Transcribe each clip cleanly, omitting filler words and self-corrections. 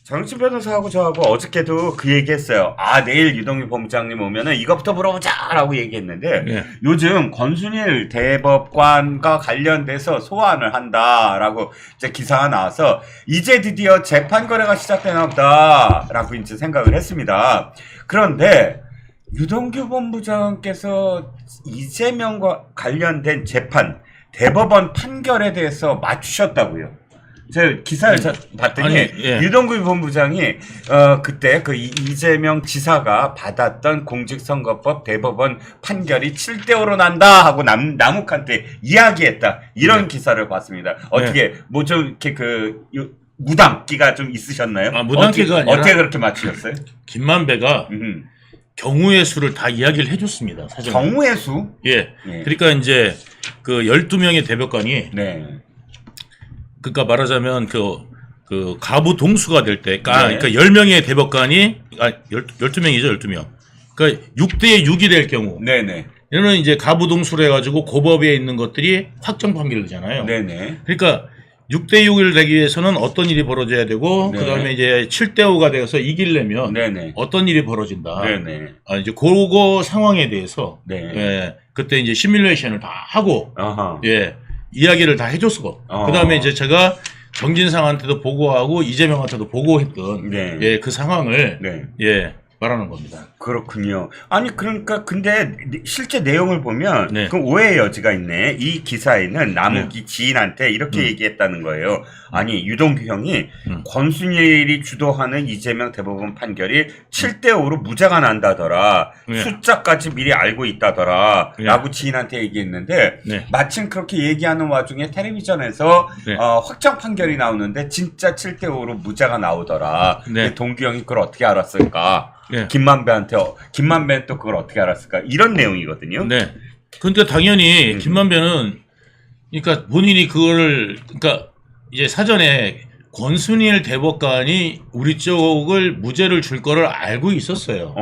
정치 변호사하고 저하고 어저께도 그 얘기했어요. 아, 내일 유동규 본부장님 오면은 이것부터 물어보자라고 얘기했는데 예. 요즘 권순일 대법관과 관련돼서 소환을 한다라고 이제 기사가 나와서 이제 드디어 재판 거래가 시작되나 보다라고 이제 생각을 했습니다. 그런데 유동규 본부장께서 이재명과 관련된 재판 대법원 판결에 대해서 맞추셨다고요. 제가 기사를 봤더니 아니, 예. 유동규 본부장이 그때 그 이재명 지사가 받았던 공직선거법 대법원 판결이 7대5로 난다 하고 남욱한테 이야기했다 이런 기사를 봤습니다. 어떻게 뭐 좀 이렇게 무당기가 좀 있으셨나요? 아, 무당기가 아니라 어떻게 그렇게 맞추셨어요? 김만배가 경우의 수를 다 이야기를 해줬습니다. 사실. 경우의 수? 예. 그러니까 이제 그 12명의 대법관이 네. 그러니까 말하자면 그 가부 동수가 될 때, 그러니까 10명의 대법관이 12명이죠, 12명. 그러니까 6대 6이 될 경우. 네네. 이거는 이제 가부 동수로 해가지고 고법에 있는 것들이 확정 판결되잖아요. 네네. 그러니까 6대 6을 되기 위해서는 어떤 일이 벌어져야 되고, 네. 그 다음에 이제 7대 5가 되어서 이기려면 네네. 어떤 일이 벌어진다. 네네. 이제 그거 상황에 대해서 네. 예, 그때 이제 시뮬레이션을 다 하고, 어허. 예, 이야기를 다 해줬고, 그 다음에 이제 제가 정진상한테도 보고하고 이재명한테도 보고했던 네. 예, 그 상황을 네. 예, 말하는 겁니다. 그렇군요. 아니 그러니까 근데 실제 내용을 보면 네. 그 오해의 여지가 있네. 이 기사에는 남욱이 지인한테 이렇게 얘기했다는 거예요. 아니 유동규 형이 권순일이 주도하는 이재명 대법원 판결이 7대5로 무죄가 난다더라. 네. 숫자까지 미리 알고 있다더라. 네. 라고 지인한테 얘기했는데 네. 마침 그렇게 얘기하는 와중에 텔레비전에서 네. 확정 판결이 나오는데 진짜 7대5로 무죄가 나오더라. 네. 근데 동규 형이 그걸 어떻게 알았을까? 네. 김만배는 또 그걸 어떻게 알았을까? 이런 내용이거든요. 네. 근데 당연히 김만배는 그러니까 본인이 그거를 그러니까 이제 사전에 권순일 대법관이 우리 쪽을 무죄를 줄 거를 알고 있었어요.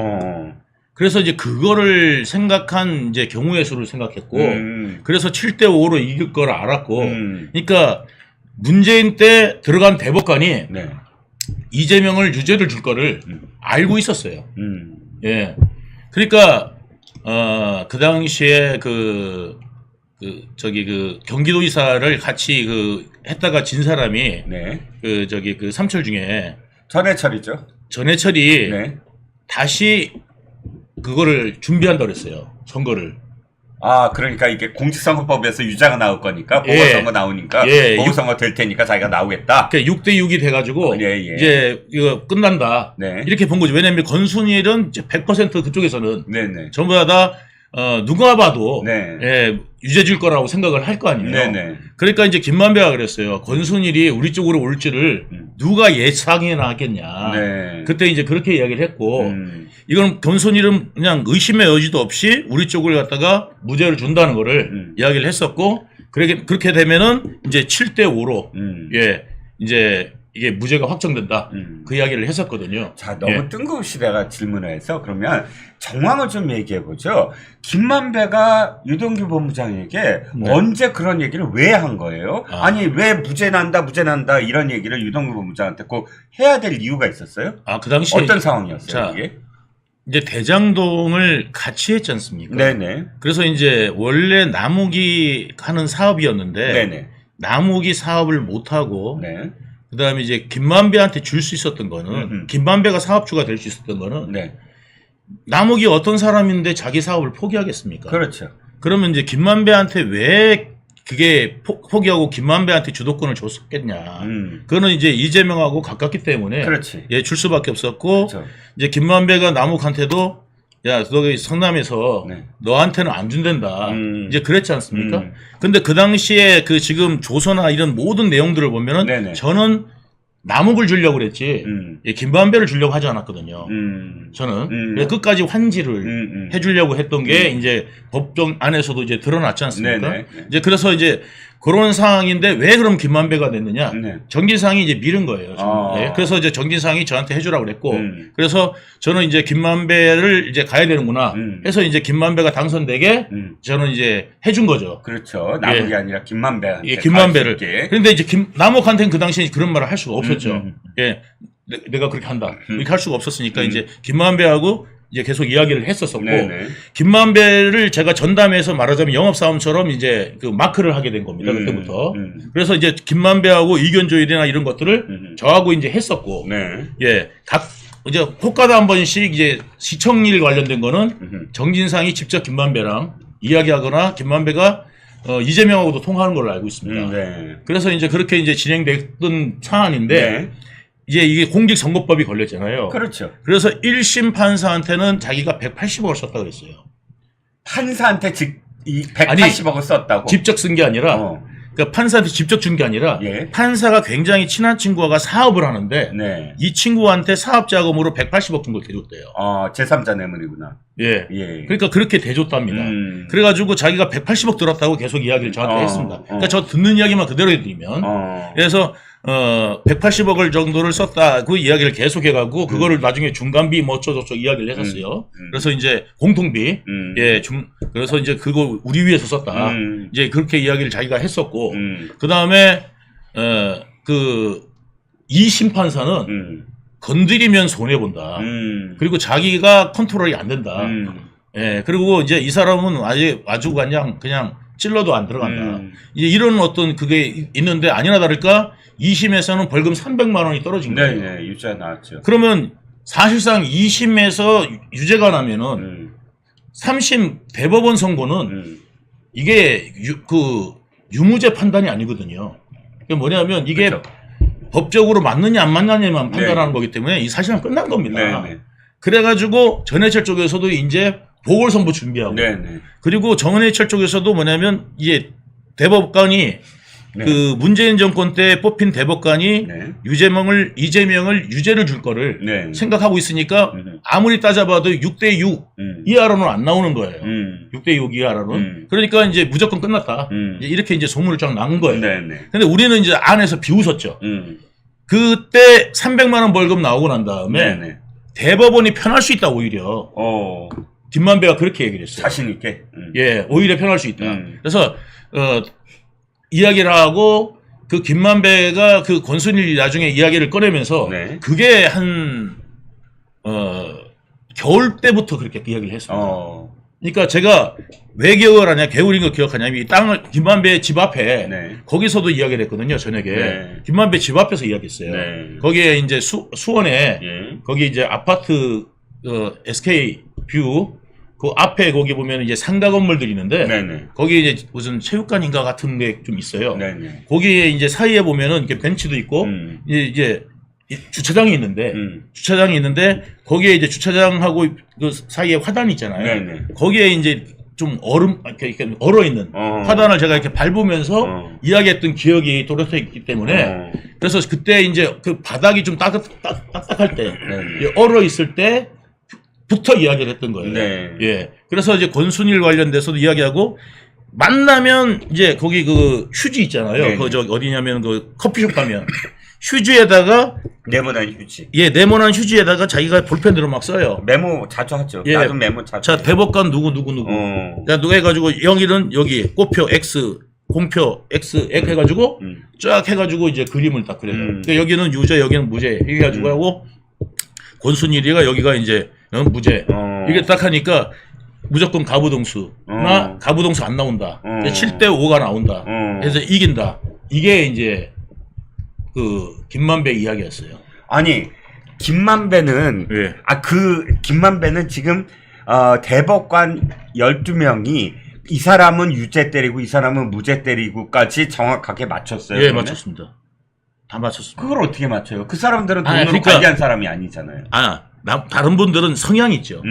그래서 이제 그거를 생각한 이제 경우의 수를 생각했고, 그래서 7대5로 이길 걸 알았고, 그러니까 문재인 때 들어간 대법관이 네. 이재명을 유죄를 줄 거를 알고 있었어요. 예. 그러니까, 그 당시에 경기도지사를 같이 했다가 진 사람이, 네. 삼철 중에 전해철이죠. 전해철이 네. 다시 그거를 준비한다고 그랬어요. 선거를. 아, 그러니까 이게 공직선거법에서 유죄가 나올 거니까, 예. 보궐선거 나오니까, 예. 보궐선거 될 테니까 자기가 나오겠다. 그러니까 6대 6이 돼가지고, 예, 예. 이제 이거 끝난다. 네. 이렇게 본 거죠. 왜냐면 권순일은 100% 그쪽에서는 네네. 전부 다, 누가 봐도, 네. 예, 유죄 줄 거라고 생각을 할 거 아니에요. 네네. 그러니까 이제 김만배가 그랬어요. 권순일이 우리 쪽으로 올지를 누가 예상이나 하겠냐. 네. 그때 이제 그렇게 이야기를 했고, 이건 권순일은 그냥 의심의 여지도 없이 우리 쪽을 갖다가 무죄를 준다는 거를 이야기를 했었고, 그렇게 되면은 이제 7대5로, 예, 이제 이게 무죄가 확정된다. 그 이야기를 했었거든요. 자, 너무 예. 뜬금없이 내가 질문을 해서 그러면 정황을 좀 얘기해 보죠. 김만배가 유동규 본부장에게 네. 언제 그런 얘기를 왜 한 거예요? 아. 아니, 왜 무죄 난다 이런 얘기를 유동규 본부장한테 꼭 해야 될 이유가 있었어요? 그 당시에. 어떤 상황이었어요, 자, 이게? 이제 대장동을 같이 했지 않습니까? 네네. 그래서 이제 원래 남욱이 하는 사업이었는데, 네네. 남욱이 사업을 못하고, 네. 그 다음에 이제 김만배한테 줄 수 있었던 거는, 김만배가 사업주가 될 수 있었던 거는, 네. 남욱이 어떤 사람인데 자기 사업을 포기하겠습니까? 그렇죠. 그러면 이제 김만배한테 왜 그게 포기하고 김만배한테 주도권을 줬었겠냐. 그거는 이제 이재명하고 가깝기 때문에 그렇지. 예, 줄 수밖에 없었고, 그렇죠. 이제 김만배가 남욱한테도 야, 너 성남에서 네. 너한테는 안 준댄다. 이제 그랬지 않습니까? 음. 근데 그 당시에 지금 조서나 이런 모든 내용들을 보면은 네네. 저는 남욱을 주려고 그랬지, 예, 김만배를 주려고 하지 않았거든요. 저는. 그래서 끝까지 환지를 해주려고 했던 게 이제 법정 안에서도 이제 드러났지 않습니까? 네네. 이제 그래서 이제 그런 상황인데 왜 그럼 김만배가 됐느냐? 네. 정진상이 이제 밀은 거예요. 아. 네. 그래서 이제 정진상이 저한테 해주라고 그랬고, 그래서 저는 이제 김만배를 이제 가야 되는구나 해서 이제 김만배가 당선되게 저는 이제 해준 거죠. 그렇죠. 남욱이 예. 아니라 김만배한테. 예, 김만배를. 갈 수 있게. 그런데 이제 남욱한테는 그 당시에 그런 말을 할 수가 없었죠. 예. 내가 그렇게 한다. 이렇게 할 수가 없었으니까 이제 김만배하고 이제 계속 이야기를 했었었고 네네. 김만배를 제가 전담해서 말하자면 영업사원처럼 이제 그 마크를 하게 된 겁니다. 그때부터. 그래서 이제 김만배하고 의견 조율이나 이런 것들을 저하고 이제 했었고 네. 예, 각 이제 호가다 한 번씩 이제 시청일 관련된 거는 정진상이 직접 김만배랑 이야기하거나 김만배가 이재명하고도 통화하는 걸로 알고 있습니다. 네. 그래서 이제 그렇게 이제 진행됐던 사안인데 네. 이제 이게 공직선거법이 걸렸잖아요. 그렇죠. 그래서 1심 판사한테는 자기가 180억을 썼다 그랬어요. 판사한테 이 180억을 썼다고. 직접 쓴 게 아니라 그러니까 판사한테 직접 준 게 아니라 예. 판사가 굉장히 친한 친구가 사업을 하는데 네. 이 친구한테 사업 자금으로 180억 정도 대줬대요. 제3자 뇌물이구나. 예. 예. 그러니까 그렇게 대줬답니다. 그래가지고 자기가 180억 들었다고 계속 이야기를 저한테 했습니다. 그러니까 저 듣는 이야기만 그대로 해드리면 그래서 180억을 정도를 썼다 그 이야기를 계속해가고 그거를 나중에 중간비 뭐 어쩌고저쩌고 이야기를 했었어요. 그래서 이제 공통비 예 그래서 이제 그거 우리 위해서 썼다 이제 그렇게 이야기를 자기가 했었고 그 다음에 그 2심 판사는 건드리면 손해 본다. 그리고 자기가 컨트롤이 안 된다. 예 그리고 이제 이 사람은 아주 그냥 찔러도 안 들어간다. 이제 이런 어떤 그게 있는데 아니나 다를까 2심에서는 벌금 300만 원이 떨어진 거예요. 네, 유죄가 나왔죠. 그러면 사실상 2심에서 유죄가 나면은 3심 대법원 선고는 이게 유무죄 판단이 아니거든요. 그게 뭐냐면 이게 그렇죠. 법적으로 맞느냐 안 맞느냐만 판단하는 거기 때문에 이 사실은 끝난 겁니다. 네. 그래가지고 전해철 쪽에서도 이제 보궐선고 준비하고 네. 그리고 정은혜철 쪽에서도 뭐냐면 이게 대법관이 그 문재인 정권 때 뽑힌 대법관이 이재명을 유죄를 줄 거를 생각하고 있으니까 아무리 따져봐도 6대6 이하로는 안 나오는 거예요. 6대6 이하로는. 그러니까 이제 무조건 끝났다. 이제 이렇게 이제 소문을 쫙 난 거예요. 근데 우리는 이제 안에서 비웃었죠. 그때 300만 원 벌금 나오고 난 다음에 대법원이 편할 수 있다 오히려. 김만배가 그렇게 얘기를 했어요. 자신 있게. 예, 오히려 편할 수 있다. 그래서 이야기를 하고 그 김만배가 그 권순일이 나중에 이야기를 꺼내면서 그게 한 겨울 때부터 그렇게 이야기를 했습니다. 그러니까 제가 왜 기억을 하냐, 개울인 거 기억하냐면 이 땅을 김만배 집 앞에 거기서도 이야기를 했거든요. 저녁에 김만배 집 앞에서 이야기했어요. 거기에 이제 수원에 거기 이제 아파트 SK 뷰 그 앞에 거기 보면 이제 상가 건물들이 있는데 거기에 이제 무슨 체육관인가 같은 게 좀 있어요. 거기에 이제 사이에 보면은 이렇게 벤치도 있고 이제 주차장이 있는데 거기에 이제 주차장하고 그 사이에 화단이 있잖아요. 거기에 이제 좀 이렇게 얼어 있는 화단을 제가 이렇게 밟으면서 이야기했던 기억이 또렷해 있기 때문에 그래서 그때 이제 그 바닥이 좀 딱딱할 때 얼어 있을 때 부터 이야기를 했던 거예요. 예. 그래서 이제 권순일 관련돼서도 이야기하고 만나면 이제 거기 그 휴지 있잖아요. 그 저 어디냐면 그 커피숍 가면 휴지에다가 네모난 휴지. 예, 네모난 휴지에다가 자기가 볼펜으로 막 써요. 메모 자주 하죠. 예. 나도 메모 자주. 자, 대법관 누구. 자, 누가 해가지고 여기는 여기 꼬표 X, 공표 X 이렇게 해가지고 쫙 해가지고 이제 그림을 딱 그려요. 그러니까 여기는 유죄, 여기는 무죄 이렇게 해가지고 하고 권순일이가 여기가 이제 무죄 이게 딱 하니까 무조건 가부동수나 가부동수 안 나온다. 7대5가 나온다. 그래서 이긴다. 이게 이제 그 김만배 이야기였어요. 아니 김만배는 김만배는 지금 대법관 12명이 이 사람은 유죄 때리고 이 사람은 무죄 때리고까지 정확하게 맞췄어요. 예, 그러면? 맞췄습니다. 다 맞췄습니다. 그걸 어떻게 맞춰요? 그 사람들은 돈으로 관리한 사람이 아니잖아요. 다른 분들은 성향이 있죠.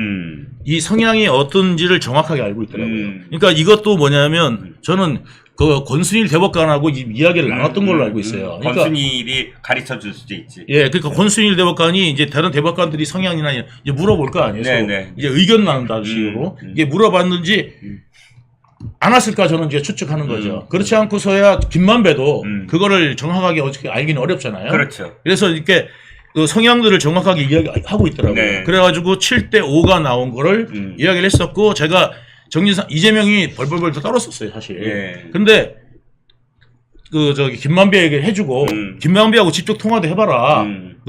이 성향이 어떤지를 정확하게 알고 있더라고요. 그러니까 이것도 뭐냐면 저는 그 권순일 대법관하고 이야기를 나눴던 걸로 알고 있어요. 그러니까 권순일이 가르쳐 줄 수도 있지. 예, 그러니까 권순일 대법관이 이제 다른 대법관들이 성향이나 이제 물어볼 거 아니에요. 이제 의견 나눈다는 식으로 이게 물어봤는지 안 왔을까 저는 이제 추측하는 거죠. 그렇지 않고서야 김만배도 그거를 정확하게 어떻게 알기는 어렵잖아요. 그렇죠. 그래서 이렇게 그 성향들을 정확하게 이야기하고 있더라고요. 그래가지고 7대5가 나온 거를 이야기를 했었고 제가 정진상 이재명이 벌벌벌 떨었었어요 사실. 근데 그 저기 김만배 얘기를 해주고 김만배하고 직접 통화도 해봐라.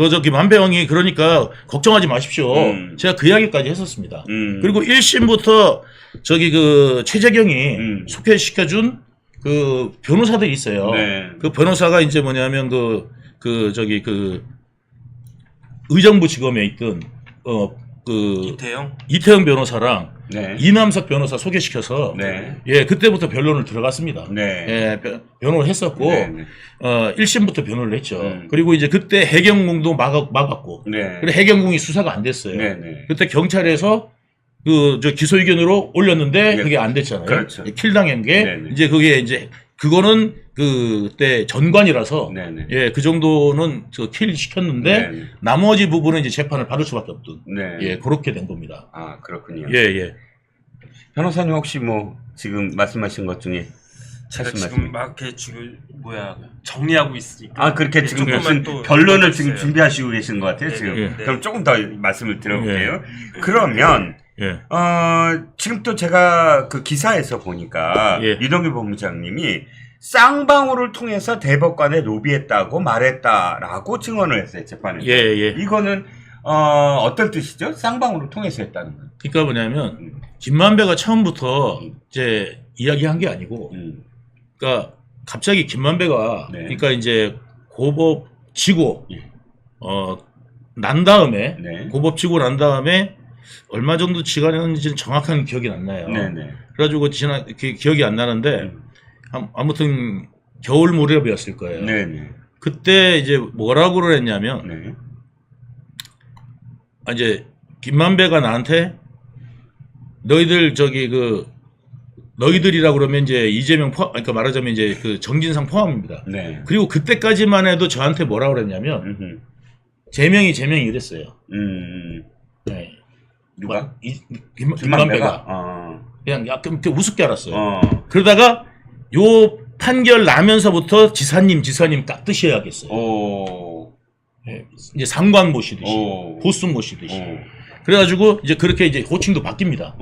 저기 만배형이 그러니까 걱정하지 마십시오. 제가 그 이야기까지 했었습니다. 그리고 1심부터 저기 그 최재경이 소개시켜준 그 변호사들이 있어요. 네. 그 변호사가 이제 뭐냐면 저기 의정부 지검에 있던 이태영 변호사랑 네. 이남석 변호사 소개시켜서 네. 예 그때부터 변론을 들어갔습니다. 네. 예 변호를 했었고 네, 네. 1심부터 변호를 했죠. 그리고 이제 그때 해경궁도 막았고 네. 그래 해경궁이 수사가 안 됐어요. 네, 네. 그때 경찰에서 저 기소 의견으로 올렸는데 네. 그게 안 됐잖아요. 그렇죠. 킬당한 게 네, 네. 이제 그게 이제 그거는 그때 전관이라서 네, 네. 예 그 정도는 킬 시켰는데 네, 네. 나머지 부분은 이제 재판을 받을 수밖에 없던 네. 예 그렇게 된 겁니다. 아, 그렇군요. 예. 변호사님 혹시 뭐 지금 말씀하신 것 중에 제가 하신 지금 막 이렇게 지금 정리하고 있으니까. 아, 그렇게 지금 조금만 무슨 또 변론을 해주세요. 지금 준비하시고 계신 것 같아요, 네, 지금. 네, 네. 그럼 조금 더 말씀을 드려볼게요. 그러면, 예. 지금 또 제가 그 기사에서 보니까, 예. 이동규 본부장님이 쌍방울을 통해서 대법관에 로비했다고 말했다라고 증언을 했어요, 재판에서. 예. 이거는, 어떤 뜻이죠? 쌍방울을 통해서 했다는 건. 그러니까 뭐냐면 김만배가 처음부터 이제 이야기한 게 아니고 그러니까 갑자기 김만배가 네. 그러니까 이제 고법 지고 예. 난 다음에 네. 고법 지고 난 다음에 얼마 정도 지간했는지는 정확한 기억이 안 나요. 네네. 그래가지고 기억이 안 나는데 아무튼 겨울 무렵이었을 거예요. 네네. 그때 이제 뭐라고 그랬냐면 네. 이제 김만배가 나한테 너희들 너희들이라고 그러면 이제 이재명 그러니까 말하자면 이제 그 정진상 포함입니다. 네. 그리고 그때까지만 해도 저한테 뭐라고 그랬냐면 제명이 이랬어요. 네. 누가? 김만배가 그냥 약간 우습게 알았어요. 그러다가 요 판결 나면서부터 지사님 깍듯이해야겠어요. 네. 이제 상관 모시듯이 보스 모시듯이. 그래가지고 이제 그렇게 이제 호칭도 바뀝니다.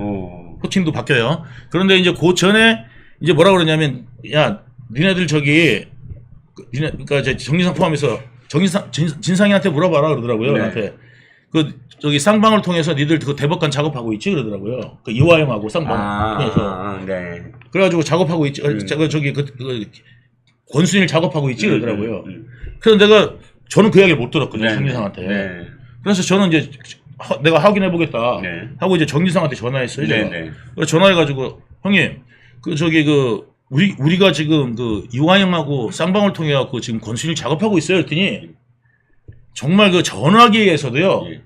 호칭도 바뀌어요. 그런데 이제 그 전에 이제 뭐라 그러냐면 야 니네들 그러니까 이제 정진상 포함해서 진상이한테 물어봐라 그러더라고요. 네. 나한테 저기 쌍방을 통해서 니들 그 대법관 작업하고 있지 그러더라고요. 그 이화영하고 쌍방 통해서. 네. 그래가지고 작업하고 있지. 저기 권순일 작업하고 있지 그러더라고요. 그래서 저는 그 이야기를 못 들었거든요. 네. 정진상한테. 네. 그래서 그래서 저는 이제 내가 확인해 보겠다 네. 하고 이제 정진상한테 전화했어요. 제가. 네. 그래서 전화해가지고 형님 우리가 지금 이화영하고 쌍방을 통해 갖고 지금 권순일 작업하고 있어요. 그랬더니 정말 그 전화기에서도요 예.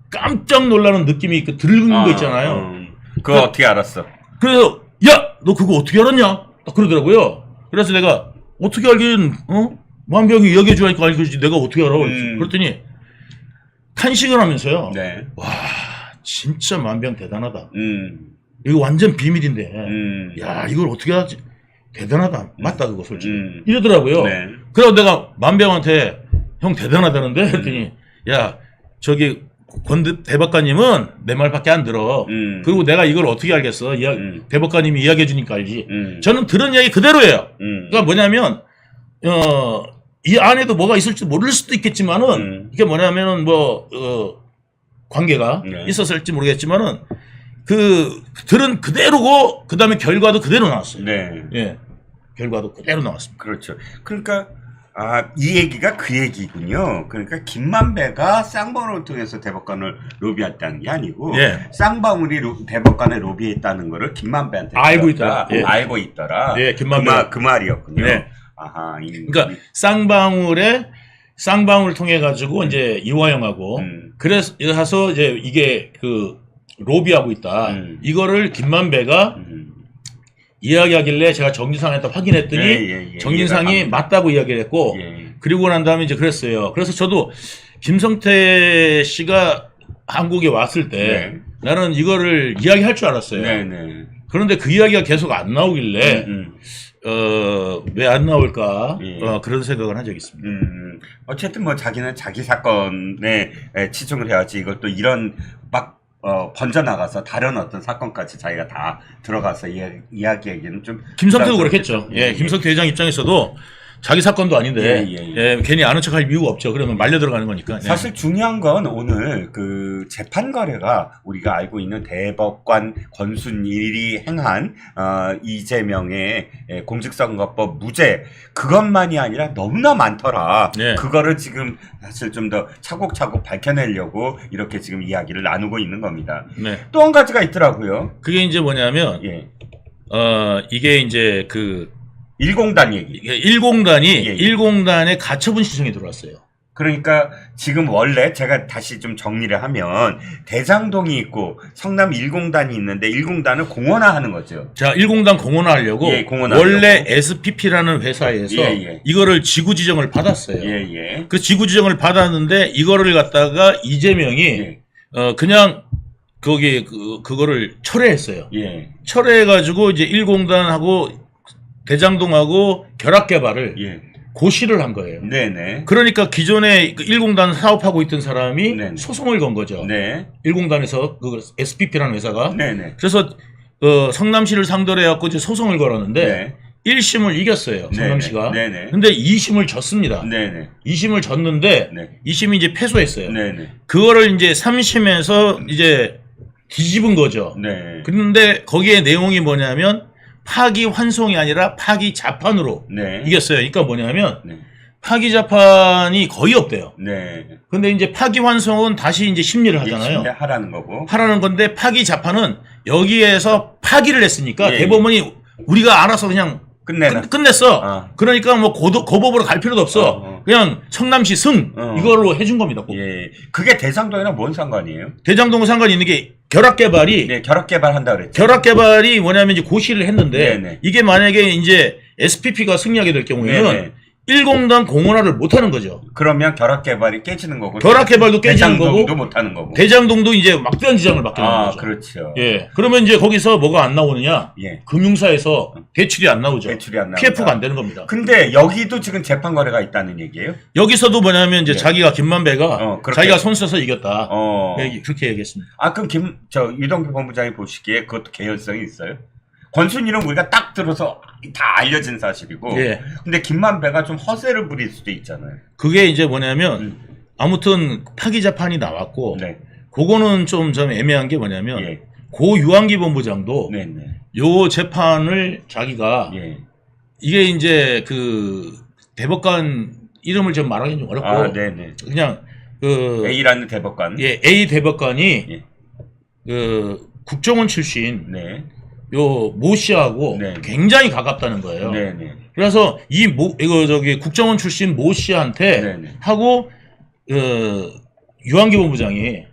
깜짝 놀라는 느낌이 들은 거 있잖아요. 그거 어떻게 알았어? 그래서 야 너 그거 어떻게 알았냐? 딱 그러더라고요. 그래서 내가 어떻게 알긴 만병이 이야기해 주니까 알겠지 내가 어떻게 알아? 그랬더니 탄식을 하면서요. 네. 와 진짜 만병 대단하다. 이거 완전 비밀인데 야 이걸 어떻게 하지? 대단하다. 맞다 그거 솔직히. 이러더라고요. 네. 그래서 내가 만병한테 형 대단하다는데 그랬더니 야 저기 권 대법관님은 내 말밖에 안 들어. 그리고 내가 이걸 어떻게 알겠어? 대법관님이 이야기해 주니까 알지. 저는 들은 이야기 그대로예요. 그러니까 뭐냐면 이 안에도 뭐가 있을지 모를 수도 있겠지만은 이게 뭐냐면은 관계가 네. 있었을지 모르겠지만은 들은 그대로고 그다음에 결과도 그대로 나왔어요. 네. 예. 결과도 그대로 나왔습니다. 그렇죠. 그러니까 이 얘기가 그 얘기군요. 그러니까 김만배가 쌍방울을 통해서 대법관을 로비했다는 게 아니고 예. 쌍방울이 대법관에 로비했다는 거를 김만배한테 알고 들었다. 있다. 예. 알고 있더라. 예, 김만배. 그 말이었군요. 네. 아하. 그러니까 쌍방울을 통해 가지고 이제 이화영하고 그래서 이제 이게 로비하고 있다. 이거를 김만배가 이야기하길래 제가 정진상한테 확인했더니 예, 정진상이 맞다고 이야기를 했고 그리고 난 다음에 이제 그랬어요. 그래서 저도 김성태 씨가 한국에 왔을 때 나는 이거를 이야기할 줄 알았어요. 네네. 그런데 그 이야기가 계속 안 나오길래 왜 안 나올까 그런 생각을 한 적이 있습니다. 어쨌든 뭐 자기는 자기 사건에 치중을 해야지 이것도 이런 막 번져나가서 다른 어떤 사건까지 자기가 다 들어가서 이야기하기는 좀 김성태도 그렇겠죠. 예, 김성태 회장 입장에서도 자기 사건도 아닌데 예. 괜히 아는 척할 이유가 없죠. 그러면 말려 들어가는 거니까. 사실 중요한 건 오늘 그 재판 거래가 우리가 알고 있는 대법관 권순일이 행한 이재명의 공직선거법 무죄 그것만이 아니라 너무나 많더라. 네. 그거를 지금 사실 좀 더 차곡차곡 밝혀내려고 이렇게 지금 이야기를 나누고 있는 겁니다. 네. 또 한 가지가 있더라고요. 그게 이제 뭐냐면 예. 이게 이제 그 일공단 얘기. 1공단이 예. 1공단에 가처분 신청이 들어왔어요. 그러니까 지금 원래 제가 다시 좀 정리를 하면 대장동이 있고 성남 1공단이 있는데 1공단을 공원화하는 거죠. 자, 1공단 공원화하려고 예, 공원화하려고. 원래 SPP라는 회사에서 예. 이거를 지구 지정을 받았어요. 예. 그 지구 지정을 받았는데 이거를 갖다가 이재명이 예. 그냥 거기 그거를 철회했어요. 예. 철회해가지고 이제 1공단하고 대장동하고 결합 개발을 예. 고시를 한 거예요. 네네. 그러니까 기존에 1공단 사업하고 있던 사람이 네네. 소송을 건 거죠. 네. 1공단에서 그 SPP라는 회사가. 네네. 그래서 성남시를 상대로 해갖고 이제 소송을 걸었는데 네. 1심을 이겼어요. 성남시가. 네네. 근데 2심을 졌습니다. 네네. 2심을 졌는데 네. 2심이 이제 패소했어요. 네네. 그거를 이제 3심에서 이제 뒤집은 거죠. 네. 그런데 거기에 내용이 뭐냐면 파기 환송이 아니라 파기 자판으로 네. 이겼어요. 그러니까 뭐냐면 네. 파기 자판이 거의 없대요. 네. 근데 이제 파기 환송은 다시 이제 심리를 하잖아요. 심리 하라는 거고. 하라는 건데 파기 자판은 여기에서 파기를 했으니까 예. 대법원이 우리가 알아서 그냥 끝내라. 끝냈어. 아. 그러니까 뭐 고법으로 갈 필요도 없어. 그냥 성남시 승 이걸로 해준 겁니다. 꼭. 예. 그게 대장동이랑 뭔 상관이에요? 대장동과 상관이 있는 게 결합 개발이 네, 결합 개발한다 그랬죠. 결합 개발이 뭐냐면 이제 고시를 했는데 네네. 이게 만약에 이제 SPP가 승리하게 될 경우에는 네네. 1공단 공원화를 못 하는 거죠. 그러면 결합 개발이 깨지는 거고. 결합 개발도 깨지는 거고 대장동도 못 하는 거고. 대장동도 이제 막대한 지장을 받게 되는 거죠. 그렇죠. 예. 그러면 이제 거기서 뭐가 안 나오느냐? 예. 금융사에서 대출이 안 나오죠. 대출이 안 나온다. PF가 안 되는 겁니다. 근데 여기도 지금 재판 거래가 있다는 얘기예요? 여기서도 뭐냐면 이제 예. 자기가 김만배가 그렇게. 자기가 손 써서 이겼다. 예. 그렇게 얘기했습니다. 그럼 유동규 본부장이 보시기에 그것도 개연성이 있어요? 권순일은 우리가 딱 들어서 다 알려진 사실이고. 예. 근데 김만배가 좀 허세를 부릴 수도 있잖아요. 그게 이제 뭐냐면 아무튼 파기 자판이 나왔고 네. 그거는 좀 애매한 게 뭐냐면 예. 고 유한기 본부장도 네네. 요 재판을 자기가 예. 이게 이제 그 대법관 이름을 좀 말하기 좀 어렵고 네네. 그냥 그 A라는 대법관. 예, A 대법관이 예. 그 국정원 출신 네. 요 모 씨하고 네. 굉장히 가깝다는 거예요. 네네. 그래서 국정원 출신 모 씨한테 네네. 하고 유한기 본부장이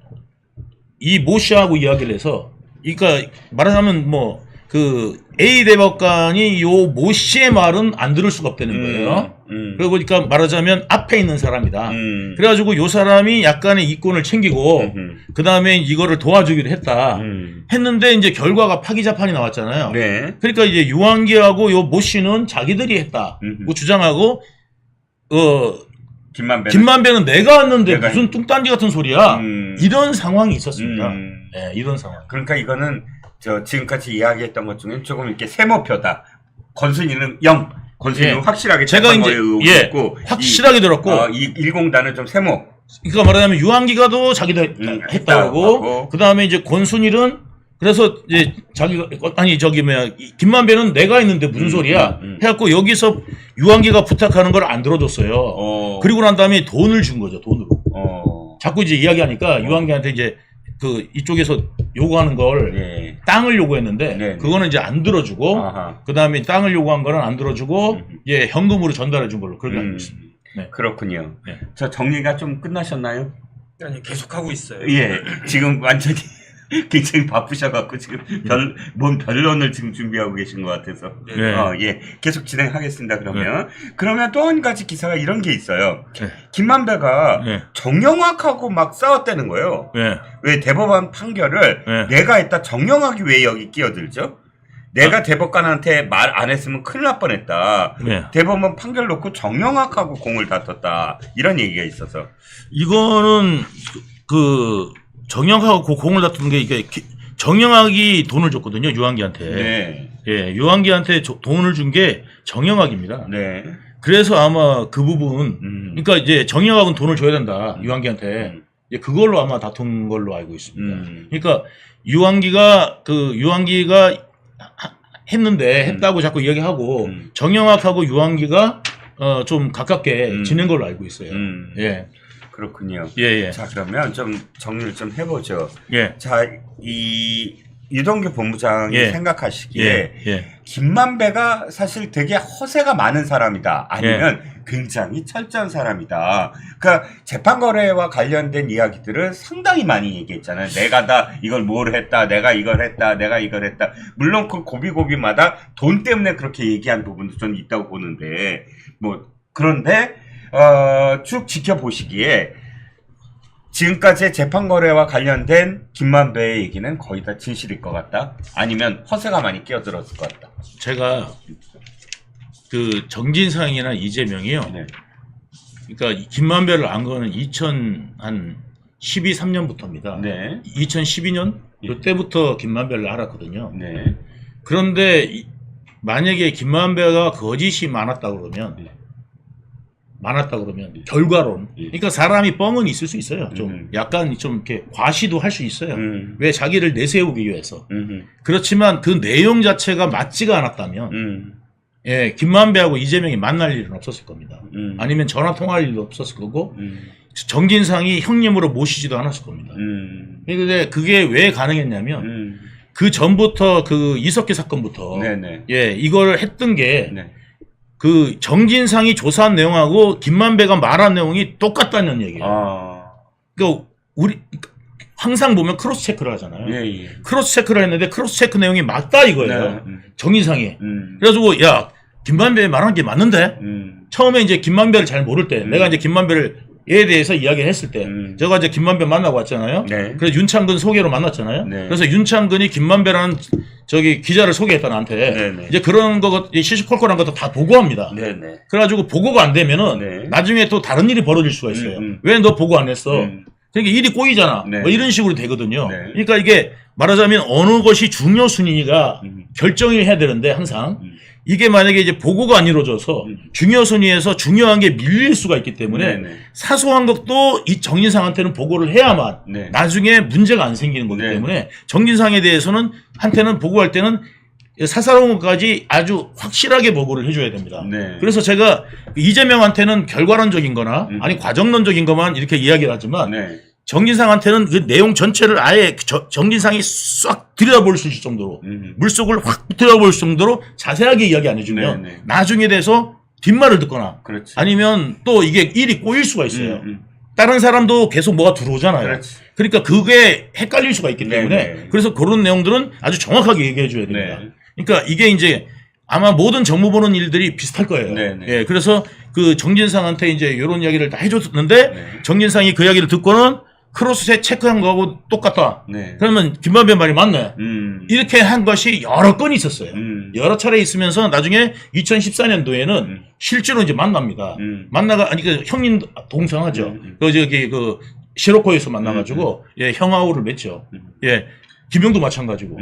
이 모 씨하고 이야기를 해서 그러니까 말하자면 뭐 그 A 대법관이 요 모 씨의 말은 안 들을 수가 없다는 거예요. 그러고 보니까 말하자면 앞에 있는 사람이다. 그래가지고 요 사람이 약간의 이권을 챙기고 그 다음에 이거를 도와주기로 했다. 했는데 이제 결과가 파기자판이 나왔잖아요. 네. 그러니까 이제 유한기하고 요 모 씨는 자기들이 했다고 주장하고 김만배는 내가 왔는데 무슨 뚱딴지 같은 소리야. 이런 상황이 있었습니다. 네, 이런 상황. 그러니까 이거는 지금까지 이야기했던 것 중에 조금 이렇게 세모표다. 권순이는 0. 권순이는 예. 확실하게 제가 재판 거에 이제 의혹이 예, 있고 확실하게 들었고 이 1공단은 좀 세모. 그러니까 말하자면 유한기가도 자기도 했다고 했다고 하고 그 다음에 이제 권순일은 그래서 이제 자기가 김만배는 내가 했는데 무슨 소리야 해갖고 여기서 유한기가 부탁하는 걸 안 들어줬어요. 그리고 난 다음에 돈을 준 거죠. 돈으로. 자꾸 이제 이야기하니까 유한기한테 이제 그 이쪽에서 요구하는 걸 땅을 요구했는데 그거는 이제 안 들어주고 그 다음에 땅을 요구한 거는 안 들어주고 예 현금으로 전달해 준 걸로 그렇게 알고 있습니다. 네. 그렇군요. 네. 저 정리가 좀 끝나셨나요? 아니 계속하고 있어요. 예, 지금 완전히 굉장히 바쁘셔갖고 지금 변론을 지금 준비하고 계신 것 같아서 예, 계속 진행하겠습니다. 그러면 또 한 가지 기사가 이런 게 있어요. 김만배가 정영학하고 막 싸웠다는 거예요. 왜 대법원 판결을 내가 했다 정영학이 왜 여기 끼어들죠? 내가 대법관한테 말 안 했으면 큰일 날 뻔했다. 대법원 판결 놓고 정영학하고 공을 다퉜다. 이런 얘기가 있어서. 이거는 그 정영학하고 공을 다투는 게 이게 정영학이 돈을 줬거든요. 유한기한테. 네. 예, 유한기한테 돈을 준 게 정영학입니다. 네. 그래서 아마 그 부분, 그러니까 이제 정영학은 돈을 줘야 된다 유한기한테. 이제 그걸로 아마 다툰 걸로 알고 있습니다. 그러니까 유한기가 했다고 자꾸 이야기하고 정영학하고 유한기가 좀 가깝게 지낸 걸로 알고 있어요. 예. 그렇군요. 예, 예. 자, 그러면 좀 정리를 좀 해보죠. 예. 자, 이 유동규 본부장이 예. 생각하시기에 예. 김만배가 사실 되게 허세가 많은 사람이다. 아니면 굉장히 철저한 사람이다. 그러니까 재판 거래와 관련된 이야기들을 상당히 많이 얘기했잖아요. 내가 다 이걸 뭘 했다. 내가 이걸 했다. 내가 이걸 했다. 물론 그 고비고비마다 돈 때문에 그렇게 얘기한 부분도 좀 있다고 보는데 뭐 그런데 쭉 지켜보시기에 지금까지의 재판 거래와 관련된 김만배의 얘기는 거의 다 진실일 것 같다. 아니면 허세가 많이 끼어들었을 것 같다. 제가 그 정진상이나 이재명이요. 네. 그러니까 김만배를 안 거는 2012-13년부터입니다. 네. 2012년 그때부터 김만배를 알았거든요. 네. 그런데 만약에 김만배가 거짓이 많았다 그러면 결과론. 그러니까 사람이 뻥은 있을 수 있어요. 좀 약간 좀 이렇게 과시도 할 수 있어요. 왜 자기를 내세우기 위해서. 그렇지만 그 내용 자체가 맞지가 않았다면 예, 김만배하고 이재명이 만날 일은 없었을 겁니다. 아니면 전화 통화할 일도 없었을 거고 정진상이 형님으로 모시지도 않았을 겁니다. 근데 그게 왜 가능했냐면 그 전부터 그 이석기 사건부터 네네. 예, 이걸 했던 게 네. 그 정진상이 조사한 내용하고 김만배가 말한 내용이 똑같다는 얘기예요. 그러니까 우리 항상 보면 크로스 체크를 하잖아요. 예. 크로스 체크를 했는데 크로스 체크 내용이 맞다 이거예요. 네. 정진상이. 그래가지고 야 김만배 말한 게 맞는데 처음에 이제 김만배를 잘 모를 때 내가 이제 김만배를 에 대해서 이야기를 했을 때 제가 이제 김만배 만나고 왔잖아요. 네. 그래서 윤창근 소개로 만났잖아요. 네. 그래서 윤창근이 김만배라는 저기 기자를 소개했다 나한테. 네네. 이제 그런 거 시시콜콜한 것도 다 보고합니다. 네네. 그래가지고 보고가 안 되면은 네. 나중에 또 다른 일이 벌어질 수가 있어요. 왜 너 보고 안 했어? 그러니까 일이 꼬이잖아. 네. 뭐 이런 식으로 되거든요. 네. 그러니까 이게 말하자면 어느 것이 중요 순위가 결정을 해야 되는데 항상 이게 만약에 이제 보고가 안 이루어져서 중요 순위에서 중요한 게 밀릴 수가 있기 때문에 네네. 사소한 것도 이 정진상한테는 보고를 해야만 네. 나중에 문제가 안 생기는 거기 네. 때문에 정진상에 대해서는 한테는 보고할 때는 사사로운 것까지 아주 확실하게 보고를 해줘야 됩니다. 네. 그래서 제가 이재명한테는 결과론적인 거나 아니 과정론적인 것만 이렇게 이야기를 하지만 네. 정진상한테는 그 내용 전체를 아예 정진상이 싹 들여다볼 수 있을 정도로 물속을 확 들여다볼 정도로 자세하게 이야기 안 해주면 네, 네. 나중에 돼서 뒷말을 듣거나 그렇지. 아니면 또 이게 일이 꼬일 수가 있어요. 다른 사람도 계속 뭐가 들어오잖아요. 그렇지. 그러니까 그게 헷갈릴 수가 있기 네, 때문에 네. 그래서 그런 내용들은 아주 정확하게 얘기해 줘야 됩니다. 네. 그러니까 이게 이제 아마 모든 정보 보는 일들이 비슷할 거예요. 네, 네. 예, 그래서 그 정진상한테 이제 이런 이야기를 다 해줬는데 네. 정진상이 그 이야기를 듣고는 크로스에 체크한 거하고 똑같다. 네. 그러면 김만배 말이 맞네. 이렇게 한 것이 여러 건이 있었어요. 여러 차례 있으면서 나중에 2014년도에는 실제로 이제 만납니다. 만나가 아니 그 형님 동생하죠. 그 저기 그 시로코에서 만나가지고 예 형아우를 맺죠. 예 김용도 마찬가지고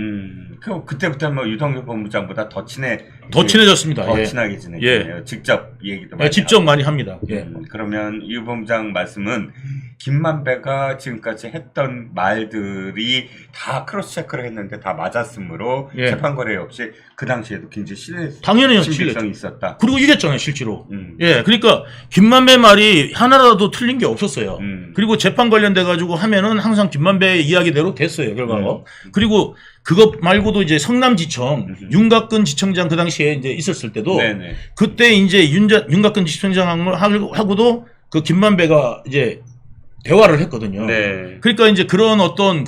그때부터 뭐 유동규 본부장보다 더 친해졌습니다. 더 예. 친하게 지내겠네요. 직접 얘기도 많이 예, 직접 하고. 많이 합니다. 예. 그러면 유 본부장 말씀은 김만배가 지금까지 했던 말들이 다 크로스 체크를 했는데 다 맞았으므로 예. 재판 거래 역시 그 당시에도 굉장히 당연히요, 신빙성이 있었다. 그리고 이겼잖아요, 실제로. 예, 그러니까 김만배 말이 하나라도 틀린 게 없었어요. 그리고 재판 관련돼 가지고 하면은 항상 김만배 이야기대로 됐어요, 결과가. 그리고 그것 말고도 이제 성남지청 윤곽근 지청장 그 당시에 이제 있었을 때도 네네. 그때 이제 윤곽근 지청장하고도 그 김만배가 이제 대화를 했거든요. 네. 그러니까 이제 그런 어떤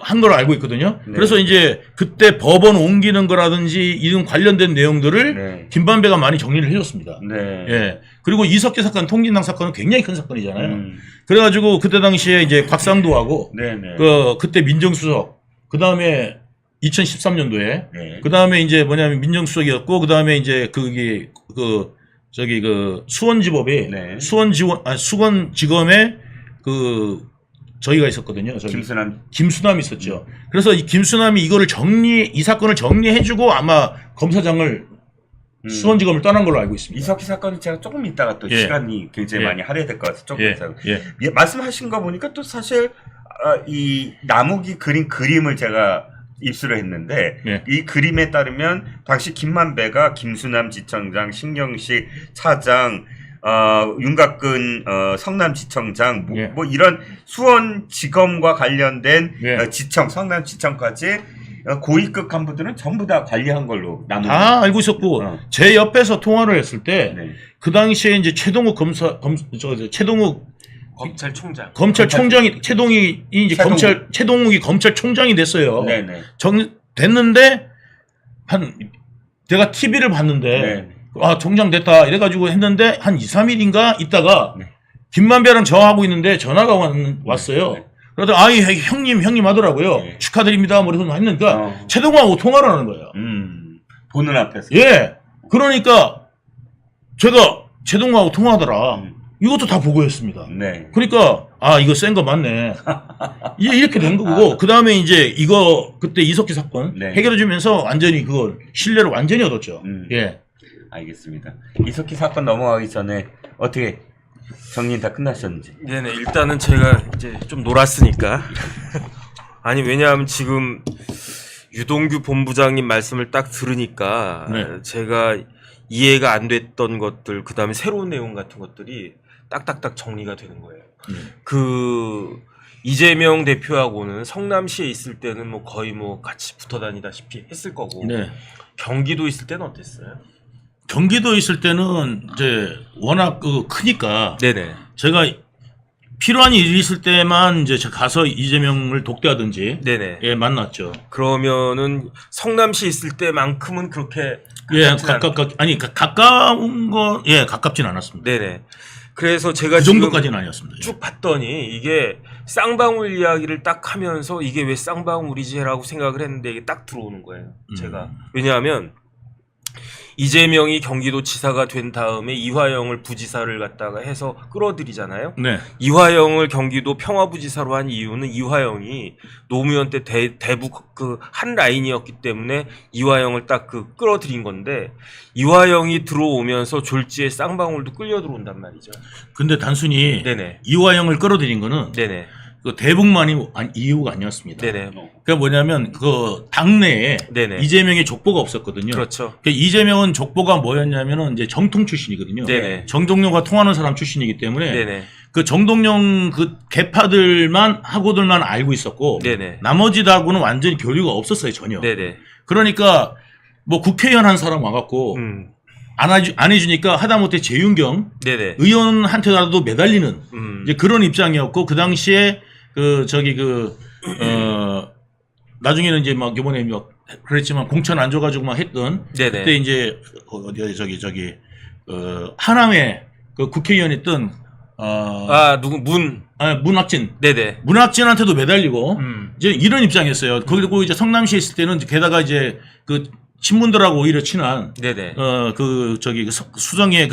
한 걸 알고 있거든요. 네. 그래서 이제 그때 법원 옮기는 거라든지 이런 관련된 내용들을 네. 김만배가 많이 정리를 해줬습니다. 네. 예. 그리고 이석기 사건, 통진당 사건은 굉장히 큰 사건이잖아요. 그래가지고 그때 당시에 이제 곽상도하고 네네. 그때 민정수석, 그 다음에 2013년도에 네. 그 다음에 이제 뭐냐면 민정수석이었고 그 다음에 이제 수원지법이 네. 수원지검에 저희가 있었거든요. 김수남 있었죠. 그래서 이 김수남이 이 사건을 정리해주고 아마 검사장을 수원지검을 떠난 걸로 알고 있습니다. 이석희 사건은 제가 조금 있다가 또 예. 시간이 굉장히 예. 많이 할애될 것 같아서 조금 예. 있다가 예. 예, 말씀하신 거 보니까 또 사실 이 남욱이 그린 그림을 제가 입수를 했는데 예. 이 그림에 따르면 당시 김만배가 김수남 지청장, 신경식 차장, 윤곽근 성남지청장 예. 뭐 이런 수원지검과 관련된 예. 지청, 성남지청까지 고위급 간부들은 전부 다 관리한 걸로 남욱. 다 알고 있었고 제 옆에서 통화를 했을 때 네. 그 당시에 이제 최동욱 최동욱 검찰총장이 최동욱이 이제 최동욱이 검찰총장이 됐어요. 네네. 됐는데 내가 TV를 봤는데 네. 총장 됐다 이래가지고 했는데 한 2, 3일인가 있다가 네. 김만배랑 저하고 있는데 전화가 왔어요. 네. 그러다 형님 하더라고요. 네. 축하드립니다. 뭐 이러면서 했는가 최동욱하고 통화를 하는 거예요. 보는 앞에서. 예. 그러니까 제가 최동욱하고 통화하더라. 이것도 다 보고했습니다. 네. 그러니까 이거 센 거 맞네. 이렇게 된 거고 그 다음에 이제 이거 그때 이석기 사건 네. 해결해주면서 완전히 그걸 신뢰를 완전히 얻었죠. 예. 알겠습니다. 이석기 사건 넘어가기 전에 어떻게 정리는 다 끝나셨는지. 네네, 일단은 제가 이제 좀 놀았으니까. 아니, 왜냐하면 지금 유동규 본부장님 말씀을 딱 들으니까 네. 제가 이해가 안 됐던 것들, 그 다음에 새로운 내용 같은 것들이 딱딱딱 정리가 되는 거예요. 이재명 대표하고는 성남시에 있을 때는 뭐 거의 뭐 같이 붙어 다니다시피 했을 거고. 네. 경기도 있을 때는 어땠어요? 경기도 있을 때는 이제 워낙 크니까 네네. 제가 필요한 일이 있을 때만 이제 가서 이재명을 독대하든지 네네. 예, 만났죠. 그러면은 성남시 있을 때만큼은 그렇게 예, 가깝진 가까운 거, 예, 가깝진 않았습니다. 네네. 그래서 제가 그 지금 정도까지는 아니었습니다. 쭉 봤더니 이게 쌍방울 이야기를 딱 하면서 이게 왜 쌍방울이지라고 생각을 했는데 이게 딱 들어오는 거예요. 제가. 왜냐하면 이재명이 경기도 지사가 된 다음에 이화영을 부지사를 갖다가 해서 끌어들이잖아요. 네. 이화영을 경기도 평화부지사로 한 이유는 이화영이 노무현 때 대북 그 한 라인이었기 때문에 이화영을 딱 끌어들인 건데 이화영이 들어오면서 졸지에 쌍방울도 끌려 들어온단 말이죠. 근데 단순히 네네. 이화영을 끌어들인 거는 네네. 그 대북만이 이유가 아니었습니다. 네네. 그러니까 뭐냐면 그 당내에 네네. 이재명의 족보가 없었거든요. 그렇죠. 그러니까 이재명은 족보가 뭐였냐면은 이제 정통 출신이거든요. 네네. 정동영과 통하는 사람 출신이기 때문에 네네. 그 정동영 그 개파들만 하고들만 알고 있었고 네네. 나머지하고는 완전히 교류가 없었어요 전혀. 네네. 그러니까 뭐 국회의원 한 사람 와갖고 안 해주니까 하다못해 재윤경 네네. 의원한테라도 매달리는 이제 그런 입장이었고 그 당시에 나중에는 이제 막 이번에 막 그랬지만 공천 안 줘가지고 막 했던 네네. 그때 이제 하남에 그 국회의원 했던 문학진. 네네. 문학진한테도 매달리고 이제 이런 입장이었어요. 그리고 이제 성남시에 있을 때는 게다가 이제 그 친문들하고 오히려 친한 네네. 수정의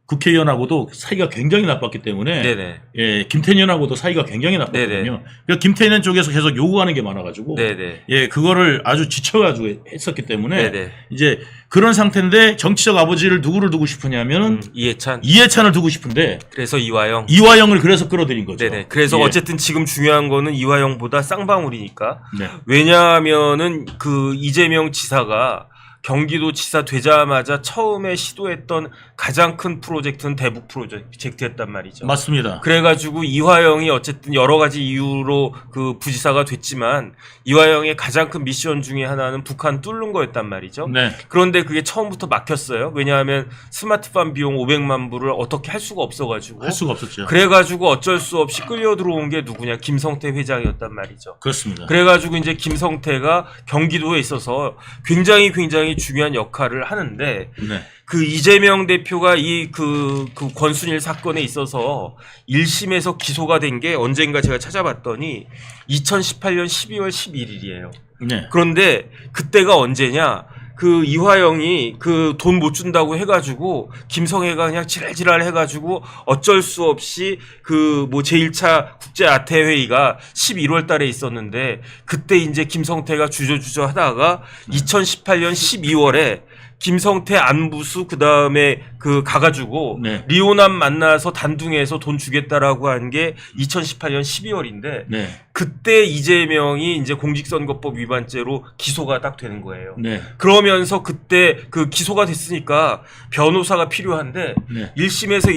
국회의원하고도 사이가 굉장히 나빴기 때문에 네네. 예, 김태년하고도 사이가 굉장히 나빴거든요. 네네. 그러니까 김태년 쪽에서 계속 요구하는 게 많아가지고 네네. 예, 그거를 아주 지쳐가지고 했었기 때문에 네네. 이제 그런 상태인데 정치적 아버지를 누구를 두고 싶으냐면은 이해찬을 두고 싶은데 그래서 이화영. 이화영을 그래서 끌어들인 거죠. 네네. 그래서 예. 어쨌든 지금 중요한 거는 이화영보다 쌍방울이니까. 네. 왜냐하면은 그 이재명 지사가 경기도 지사 되자마자 처음에 시도했던 가장 큰 프로젝트는 대북 프로젝트였단 말이죠. 맞습니다. 그래가지고 이화영이 어쨌든 여러 가지 이유로 그 부지사가 됐지만 이화영의 가장 큰 미션 중에 하나는 북한 뚫는 거였단 말이죠. 네. 그런데 그게 처음부터 막혔어요. 왜냐하면 스마트팜 비용 500만 불을 어떻게 할 수가 없어가지고. 할 수가 없었죠. 그래가지고 어쩔 수 없이 끌려 들어온 게 누구냐? 김성태 회장이었단 말이죠. 그렇습니다. 그래가지고 이제 김성태가 경기도에 있어서 굉장히 중요한 역할을 하는데 네. 그 이재명 대표가 그 권순일 사건에 있어서 1심에서 기소가 된 게 언젠가 제가 찾아봤더니 2018년 12월 11일이에요. 네. 그런데 그때가 언제냐? 그 이화영이 그 돈 못 준다고 해가지고 김성애가 그냥 지랄지랄 해가지고 어쩔 수 없이 그 뭐 제1차 국제아태회의가 11월 달에 있었는데 그때 이제 김성태가 주저주저 하다가 2018년 12월에 김성태, 안부수 그다음에 그 가가지고 네. 리오남 만나서 단둥에서 돈 주겠다라고 한 게 2018년 12월인데 네. 그때 이재명이 이제 공직선거법 위반죄로 기소가 딱 되는 거예요. 네. 그러면서 그때 그 기소가 됐으니까 변호사가 필요한데 네. 1심에서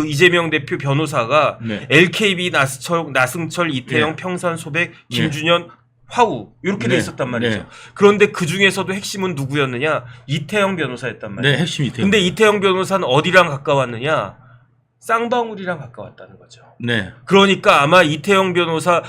이재명 대표 변호사가 네. LKB 나승철 이태영 네. 평산 소백 김준현 화우 이렇게 돼 네. 있었단 말이죠. 네. 그런데 그 중에서도 핵심은 누구였느냐? 이태영 변호사였단 말이에요. 네, 핵심이 돼요. 근데 이태영 변호사는 어디랑 가까웠느냐? 쌍방울이랑 가까웠다는 거죠. 네. 그러니까 아마 이태영 변호사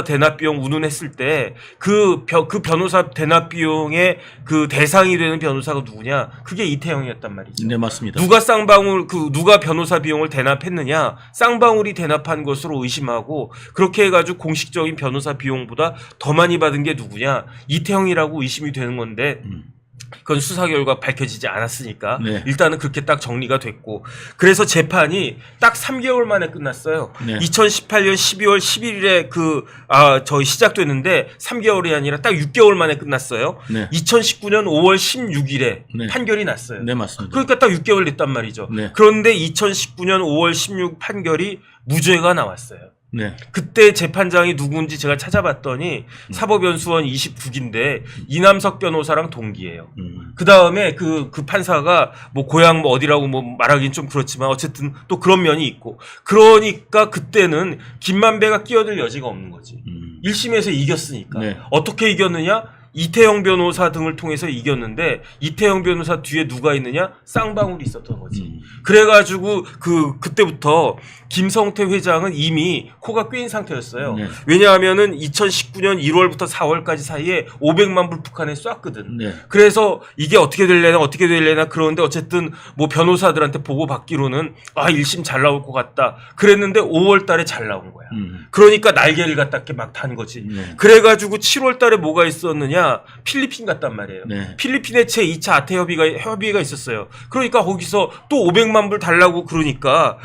대납 비용 운운했을 때 그 변호사 대납 비용의 그 대상이 되는 변호사가 누구냐? 그게 이태영이었단 말이죠. 네, 맞습니다. 누가 변호사 비용을 대납했느냐? 쌍방울이 대납한 것으로 의심하고 그렇게 해가지고 공식적인 변호사 비용보다 더 많이 받은 게 누구냐? 이태영이라고 의심이 되는 건데 그건 수사 결과 밝혀지지 않았으니까 네. 일단은 그렇게 딱 정리가 됐고 그래서 재판이 딱 3개월 만에 끝났어요. 네. 2018년 12월 11일에 저희 시작됐는데 3개월이 아니라 딱 6개월 만에 끝났어요. 네. 2019년 5월 16일에 네. 판결이 났어요. 네, 맞습니다. 그러니까 딱 6개월 됐단 말이죠. 네. 그런데 2019년 5월 16 판결이 무죄가 나왔어요. 네. 그때 재판장이 누군지 제가 찾아봤더니 사법연수원 29기인데 이남석 변호사랑 동기예요. 그 다음에 그 판사가 뭐 고향 뭐 어디라고 뭐 말하기는 좀 그렇지만 어쨌든 또 그런 면이 있고 그러니까 그때는 김만배가 끼어들 여지가 없는 거지. 1심에서 이겼으니까. 네. 어떻게 이겼느냐? 이태영 변호사 등을 통해서 이겼는데 이태영 변호사 뒤에 누가 있느냐? 쌍방울이 있었던 거지. 그래가지고 그때부터 김성태 회장은 이미 코가 꿰인 상태였어요. 네. 왜냐하면은 2019년 1월부터 4월까지 사이에 500만 불 북한에 쐈거든. 네. 그래서 이게 어떻게 될래나 그러는데 어쨌든 뭐 변호사들한테 보고 받기로는 1심 잘 나올 것 같다. 그랬는데 5월 달에 잘 나온 거야. 그러니까 날개를 갖다 이렇게 막 단 거지. 네. 그래가지고 7월 달에 뭐가 있었느냐? 필리핀 갔단 말이에요. 네. 필리핀에 제2차 아태 협의가 있었어요. 그러니까 거기서 또 500만 불 달라고 그러니까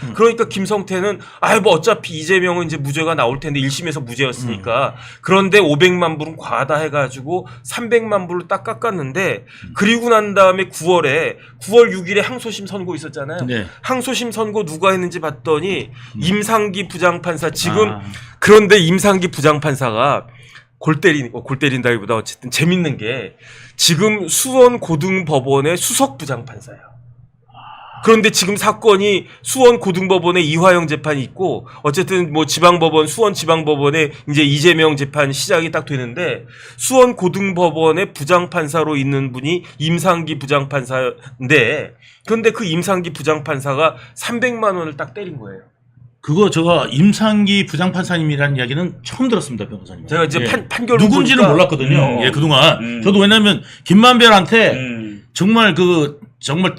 김성태는 뭐 어차피 이재명은 이제 무죄가 나올 텐데 1심에서 무죄였으니까 그런데 500만 불은 과하다 해가지고 300만 불을 딱 깎았는데 그리고 난 다음에 9월 6일에 항소심 선고 있었잖아요. 네. 항소심 선고 누가 했는지 봤더니 임상기 부장판사 아. 그런데 임상기 부장판사가 골 때린다기보다 어쨌든 재밌는 게 지금 수원 고등법원의 수석 부장판사야. 그런데 지금 사건이 수원 고등법원에 이화영 재판이 있고 어쨌든 뭐 수원 지방법원에 이제 이재명 재판 시작이 딱 되는데 수원 고등법원의 부장판사로 있는 분이 임상기 부장판사인데 그런데 그 임상기 부장판사가 300만 원을 딱 때린 거예요. 그거 제가 임상기 부장판사님이라는 이야기는 처음 들었습니다, 변호사님. 제가 이제 예. 판결 누군지는 몰랐거든요. 예, 그동안. 저도 왜냐면 김만배한테 정말 정말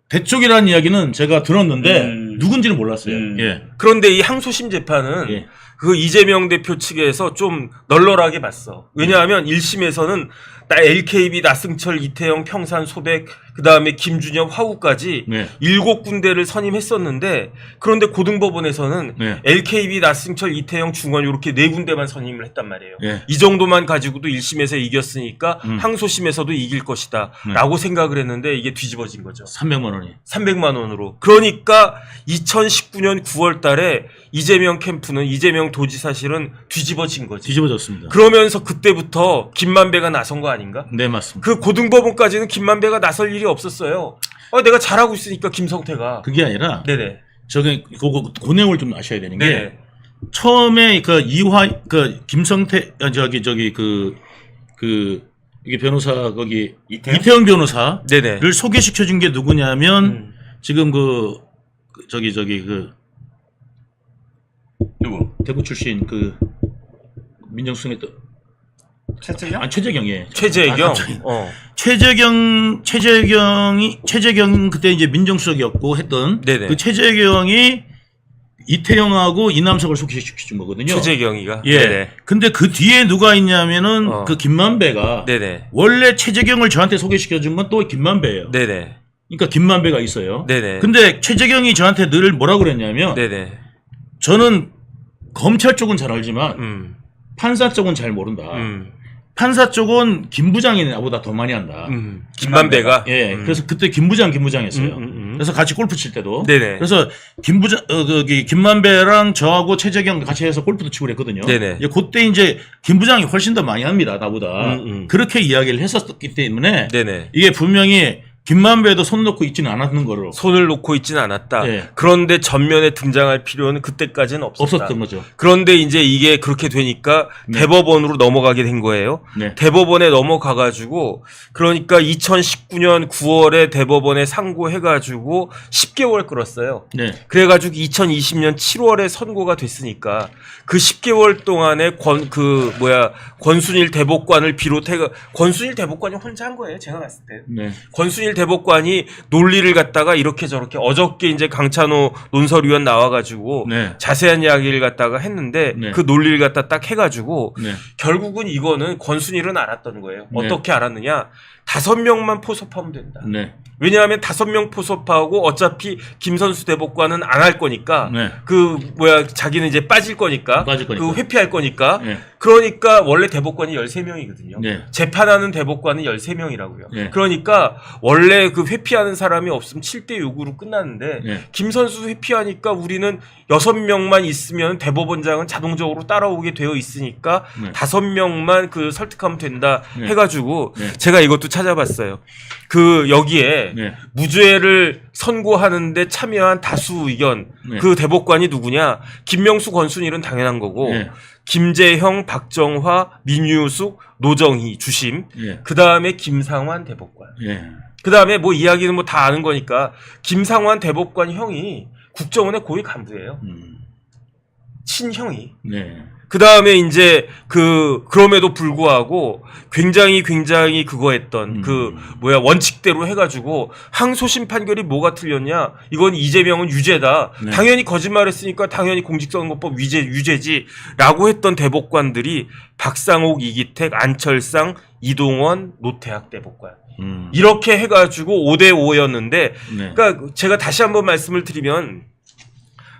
대쪽이라는 이야기는 제가 들었는데 누군지는 몰랐어요. 예. 그런데 이 항소심 재판은 예. 그 이재명 대표 측에서 좀 널널하게 봤어. 왜냐하면 1심에서는 LKB 나승철 이태영 평산 소백 그다음에 김준영 화우까지 네. 7군데를 선임했었는데 그런데 고등법원에서는 네. LKB 나승철 이태영 중원 이렇게 4군데만 선임을 했단 말이에요. 네. 이 정도만 가지고도 1심에서 이겼으니까 항소심에서도 이길 것이다 라고 생각을 했는데 이게 뒤집어진 거죠. 300만 원이. 300만 원으로. 그러니까 2019년 9월 달에 이재명 캠프는 이재명 도지사실은 뒤집어진 거지. 뒤집어졌습니다. 그러면서 그때부터 김만배가 나선 거 아닌가? 네, 맞습니다. 그 고등법원까지는 김만배가 나설 일이 없었어요. 내가 잘하고 있으니까 김성태가. 그게 아니라 네네. 그 내용을 좀 아셔야 되는 게 네네. 처음에 김성태 이게 변호사 거기 이태영 변호사를 네네. 소개시켜 준 게 누구냐면 지금 누구? 대구 출신 민정수석했던 최재형? 최재경이에요. 최재경. 최재경이 그때 이제 민정수석이었고 했던 네네. 그 최재경이 이태영하고 이남석을 소개시켜 준 거거든요. 최재경이가. 예. 네네. 근데 그 뒤에 누가 있냐면은 그 김만배가 네네. 원래 최재경을 저한테 소개시켜 준 건 또 김만배예요. 네네. 그러니까 김만배가 있어요. 네네. 근데 최재경이 저한테 늘 뭐라고 그랬냐면 네네. 저는 검찰 쪽은 잘 알지만 판사 쪽은 잘 모른다. 판사 쪽은 김 부장이 나보다 더 많이 한다. 김만배가. 예. 그래서 그때 김 부장했어요. 그래서 같이 골프 칠 때도. 네네. 그래서 김 부장, 김만배랑 저하고 최재경 같이 해서 골프도 치고 그랬거든요. 네네. 예, 그때 이제 김 부장이 훨씬 더 많이 합니다. 나보다. 그렇게 이야기를 했었기 때문에. 네네. 이게 분명히 김만배도 손 놓고 있지는 않았는 거로. 손을 놓고 있지는 않았다. 예. 그런데 전면에 등장할 필요는 그때까지는 없었다. 없었던 거죠. 그런데 이제 이게 그렇게 되니까 네. 대법원으로 넘어가게 된 거예요. 네. 대법원에 넘어가가지고 그러니까 2019년 9월에 대법원에 상고해가지고 10개월 끌었어요. 네. 그래가지고 2020년 7월에 선고가 됐으니까 그 10개월 동안에 권순일 대법관을 비롯해 권순일 대법관이 혼자 한 거예요. 제가 봤을 때. 네. 권순일 대법관이 논리를 갖다가 이렇게 저렇게 어저께 이제 강찬호 논설위원 나와가지고 네. 자세한 이야기를 갖다가 했는데 네. 그 논리를 갖다 딱 해가지고 네. 결국은 이거는 권순일은 알았던 거예요. 네. 어떻게 알았느냐? 5명만 포섭하면 된다. 네. 왜냐하면 5명 포섭하고 어차피 김선수 대법관은 안 할 거니까 네. 자기는 이제 빠질 거니까 그 회피할 거니까 네. 그러니까 원래 대법관이 13명이거든요. 네. 재판하는 대법관은 13명이라고요. 네. 그러니까 원래 그 회피하는 사람이 없으면 7대 6으로 끝났는데 네. 김선수 회피하니까 우리는 6명만 있으면 대법원장은 자동적으로 따라오게 되어 있으니까 네. 5명만 그 설득하면 된다 네. 해가지고 네. 제가 이것도 찾아봤어요. 그 여기에 네. 무죄를 선고하는데 참여한 다수 의견 네. 그 대법관이 누구냐? 김명수, 권순일은 당연한 거고 네. 김재형, 박정화, 민유숙, 노정희, 주심. 예. 그 다음에 김상환 대법관. 예. 그 다음에 뭐 이야기는 뭐 다 아는 거니까 김상환 대법관 형이 국정원의 고위 간부예요. 친형이. 네. 그 다음에 이제 그럼에도 불구하고 굉장히 그거 했던 원칙대로 해가지고 항소심 판결이 뭐가 틀렸냐? 이건 이재명은 유죄다. 네. 당연히 거짓말했으니까 당연히 공직선거법 유죄지라고 했던 대법관들이 박상옥, 이기택, 안철상, 이동원, 노태학 대법관. 이렇게 해가지고 5대5였는데, 네. 그러니까 제가 다시 한번 말씀을 드리면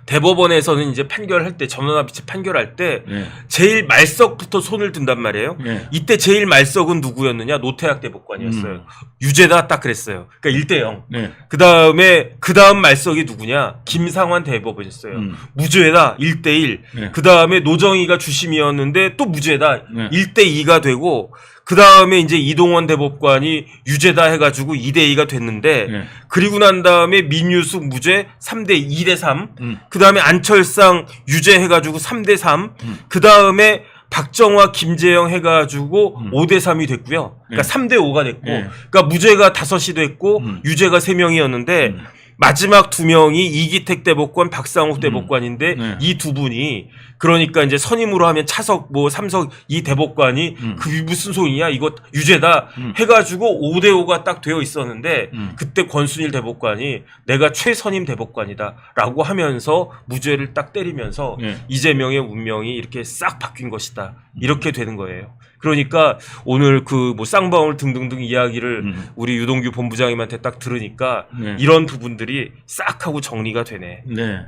대법원에서는 이제 판결할 때 전원합의체 판결할 때 네. 제일 제일 말석부터 손을 든단 말이에요. 네. 이때 제일 말석은 누구였느냐? 노태학 대법관이었어요. 유죄다 딱 그랬어요. 그러니까 1대0. 네. 그다음 말석이 누구냐? 김상환 대법원이었어요. 무죄다 1대1. 네. 그다음에 노정희가 주심이었는데 또 무죄다 네. 1대2가 되고 그 다음에 이제 이동원 대법관이 유죄다 해가지고 2대2가 됐는데, 네. 그리고 난 다음에 민유숙 무죄 2대3, 그 다음에 안철상 유죄 해가지고 3대3, 그 다음에 박정화, 김재영 해가지고 5대3이 됐고요. 그러니까 네. 3대5가 됐고, 네. 그러니까 무죄가 5이 됐고, 유죄가 3명이었는데, 마지막 2명이 이기택 대법관, 박상욱 대법관인데 네. 이 두 분이 그러니까 이제 선임으로 하면 차석 삼석 이 대법관이 그게 무슨 소리냐 이거 유죄다 해가지고 5대5가 딱 되어 있었는데 그때 권순일 대법관이 내가 최선임 대법관이다라고 하면서 무죄를 딱 때리면서 네. 이재명의 운명이 이렇게 싹 바뀐 것이다 이렇게 되는 거예요. 그러니까 오늘 쌍방울 등등등 이야기를 우리 유동규 본부장님한테 딱 들으니까 네. 이런 부분들이 싹 하고 정리가 되네. 네.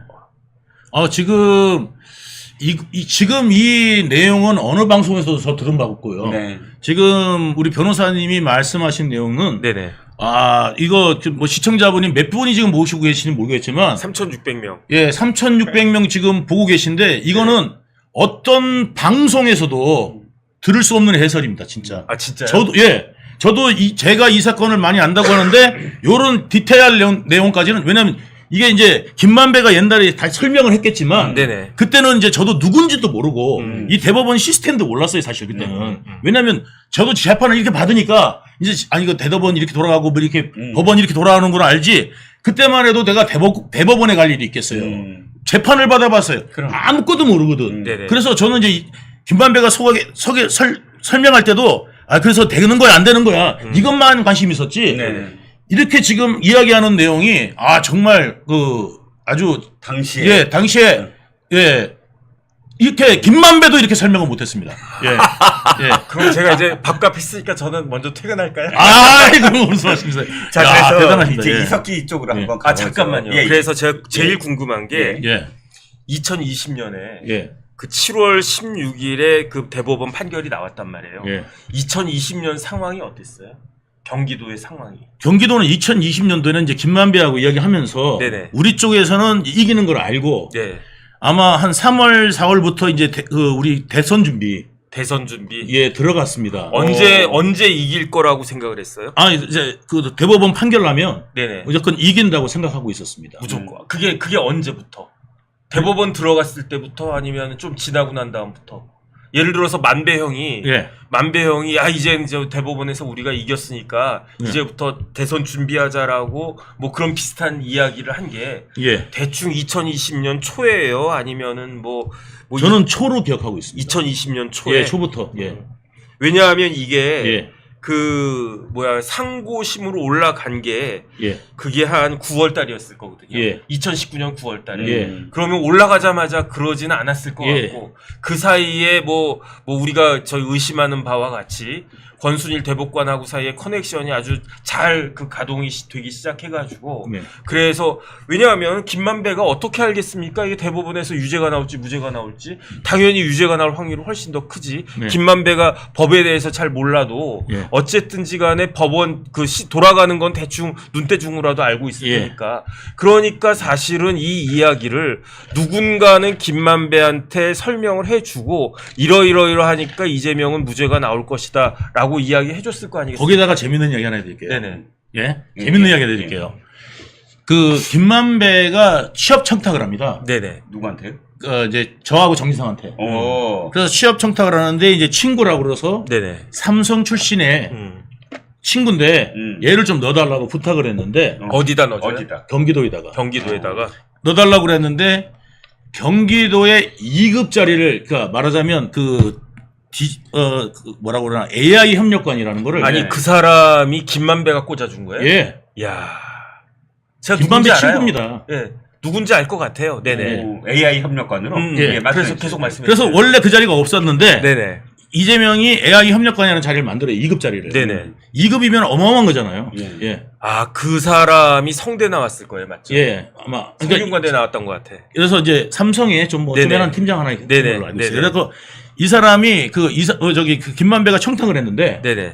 지금 지금 이 내용은 어느 방송에서도 저 들은 바 없고요. 네. 지금 우리 변호사님이 말씀하신 내용은 네네. 이거 뭐 시청자분이 몇 분이 지금 모시고 계시는지 모르겠지만 3,600명. 예, 3,600명 지금 보고 계신데 이거는 어떤 방송에서도 들을 수 없는 해설입니다, 진짜. 아 진짜요? 저도 제가 이 사건을 많이 안다고 하는데 요런 디테일 내용까지는 왜냐면 이게 이제 김만배가 옛날에 다 설명을 했겠지만 네네. 그때는 이제 저도 누군지도 모르고 이 대법원 시스템도 몰랐어요, 사실 그때는. 왜냐면 저도 재판을 이렇게 받으니까 이제 이거 대법원 이렇게 돌아가고 뭐 이렇게 법원 이렇게 돌아가는 걸 알지. 그때만 해도 내가 대법원에 갈 일이 있겠어요. 재판을 받아봤어요. 그럼. 아무것도 모르거든. 네네. 그래서 저는 이제 김만배가 설명할 때도 그래서 되는 거야 안 되는 거야 이것만 관심이 있었지. 네. 이렇게 지금 이야기하는 내용이 정말 아주 당시에 당시에 이렇게 김만배도 이렇게 설명을 못했습니다. 예. 그럼 제가 이제 밥값 했으니까 저는 먼저 퇴근할까요? 그런 무슨 말씀이세요? 자, 그래서 대단하십니다. 이제 예. 이석기 쪽으로 예. 한번 가보죠. 잠깐만요. 예, 그래서 제가 제일 궁금한 게 예. 2020년에 예. 그 7월 16일에 그 대법원 판결이 나왔단 말이에요. 예. 2020년 상황이 어땠어요? 경기도의 상황이. 경기도는 2020년도에는 이제 김만배하고 이야기하면서 네네. 우리 쪽에서는 이기는 걸 알고 네. 아마 한 3월, 4월부터 이제 우리 대선 준비 대선 준비. 예 들어갔습니다. 언제 이길 거라고 생각을 했어요? 아 이제 그 대법원 판결 나면 네네. 무조건 이긴다고 생각하고 있었습니다. 무조건. 그게 언제부터? 대법원 들어갔을 때부터 아니면 좀 지나고 난 다음부터? 예를 들어서 만배형이 예. 이제 대법원에서 우리가 이겼으니까 예. 이제부터 대선 준비하자라고 뭐 그런 비슷한 이야기를 한 게 예. 대충 2020년 초예요? 아니면은 뭐 저는 초로 기억하고 있습니다. 2020년 초에. 예, 초부터. 예. 왜냐하면 이게 예. 상고심으로 올라간 게 예. 그게 한 9월 달이었을 거거든요. 예. 2019년 9월 달에. 예. 그러면 올라가자마자 그러지는 않았을 것 예. 같고 그 사이에 뭐 우리가 저희 의심하는 바와 같이 권순일 대법관하고 사이에 커넥션이 아주 잘 그 가동이 되기 시작해가지고 네. 그래서 왜냐하면 김만배가 어떻게 알겠습니까? 이게 대법원에서 유죄가 나올지 무죄가 나올지 당연히 유죄가 나올 확률이 훨씬 더 크지. 네. 김만배가 법에 대해서 잘 몰라도 예. 어쨌든지간에 법원 돌아가는 건 대충 눈대중으로라도 알고 있을 예. 테니까. 그러니까 사실은 이 이야기를 누군가는 김만배한테 설명을 해주고 이러이러하니까 이재명은 무죄가 나올 것이다라고 이야기해줬을 거 아니겠습니까? 거기다가 재밌는 이야기 하나 해드릴게요. 네네. 예? 재밌는 이야기 해드릴게요. 그 김만배가 취업 청탁을 합니다. 네네. 누구한테요? 이제 저하고 정지상한테. 그래서 취업 청탁을 하는데 이제 친구라고 그래서 네네. 삼성 출신의 친구인데 얘를 좀 넣어달라고 부탁을 했는데 어디다 넣어줘요? 어디다? 경기도에다가 경기도에다가. 넣어달라고 그랬는데 경기도의 2급 자리를 그러니까 말하자면 뭐라고 그러나 AI 협력관이라는 거를 아니 예. 그 사람이 김만배가 꽂아준 거예요? 예. 야, 제가 김만배 누군지 알아요. 친구입니다. 예, 누군지 알 것 같아요. 네네. AI 협력관으로. 예. 그래서 계속 말씀해 그래서 주세요. 원래 그 자리가 없었는데 네네. 이재명이 AI 협력관이라는 자리를 만들어요. 2급 자리를. 네네. 2급이면 어마어마한 거잖아요. 예. 예. 아, 그 사람이 성대 나왔을 거예요, 맞죠? 예. 아마 성균관대 나왔던 것 같아. 그래서 이제 삼성에 좀 뭐 네네. 중요한 팀장 하나 있는 네네. 걸로 알고 있어요. 네네. 그래서 이 사람이 그 김만배가 청탁을 했는데 네네.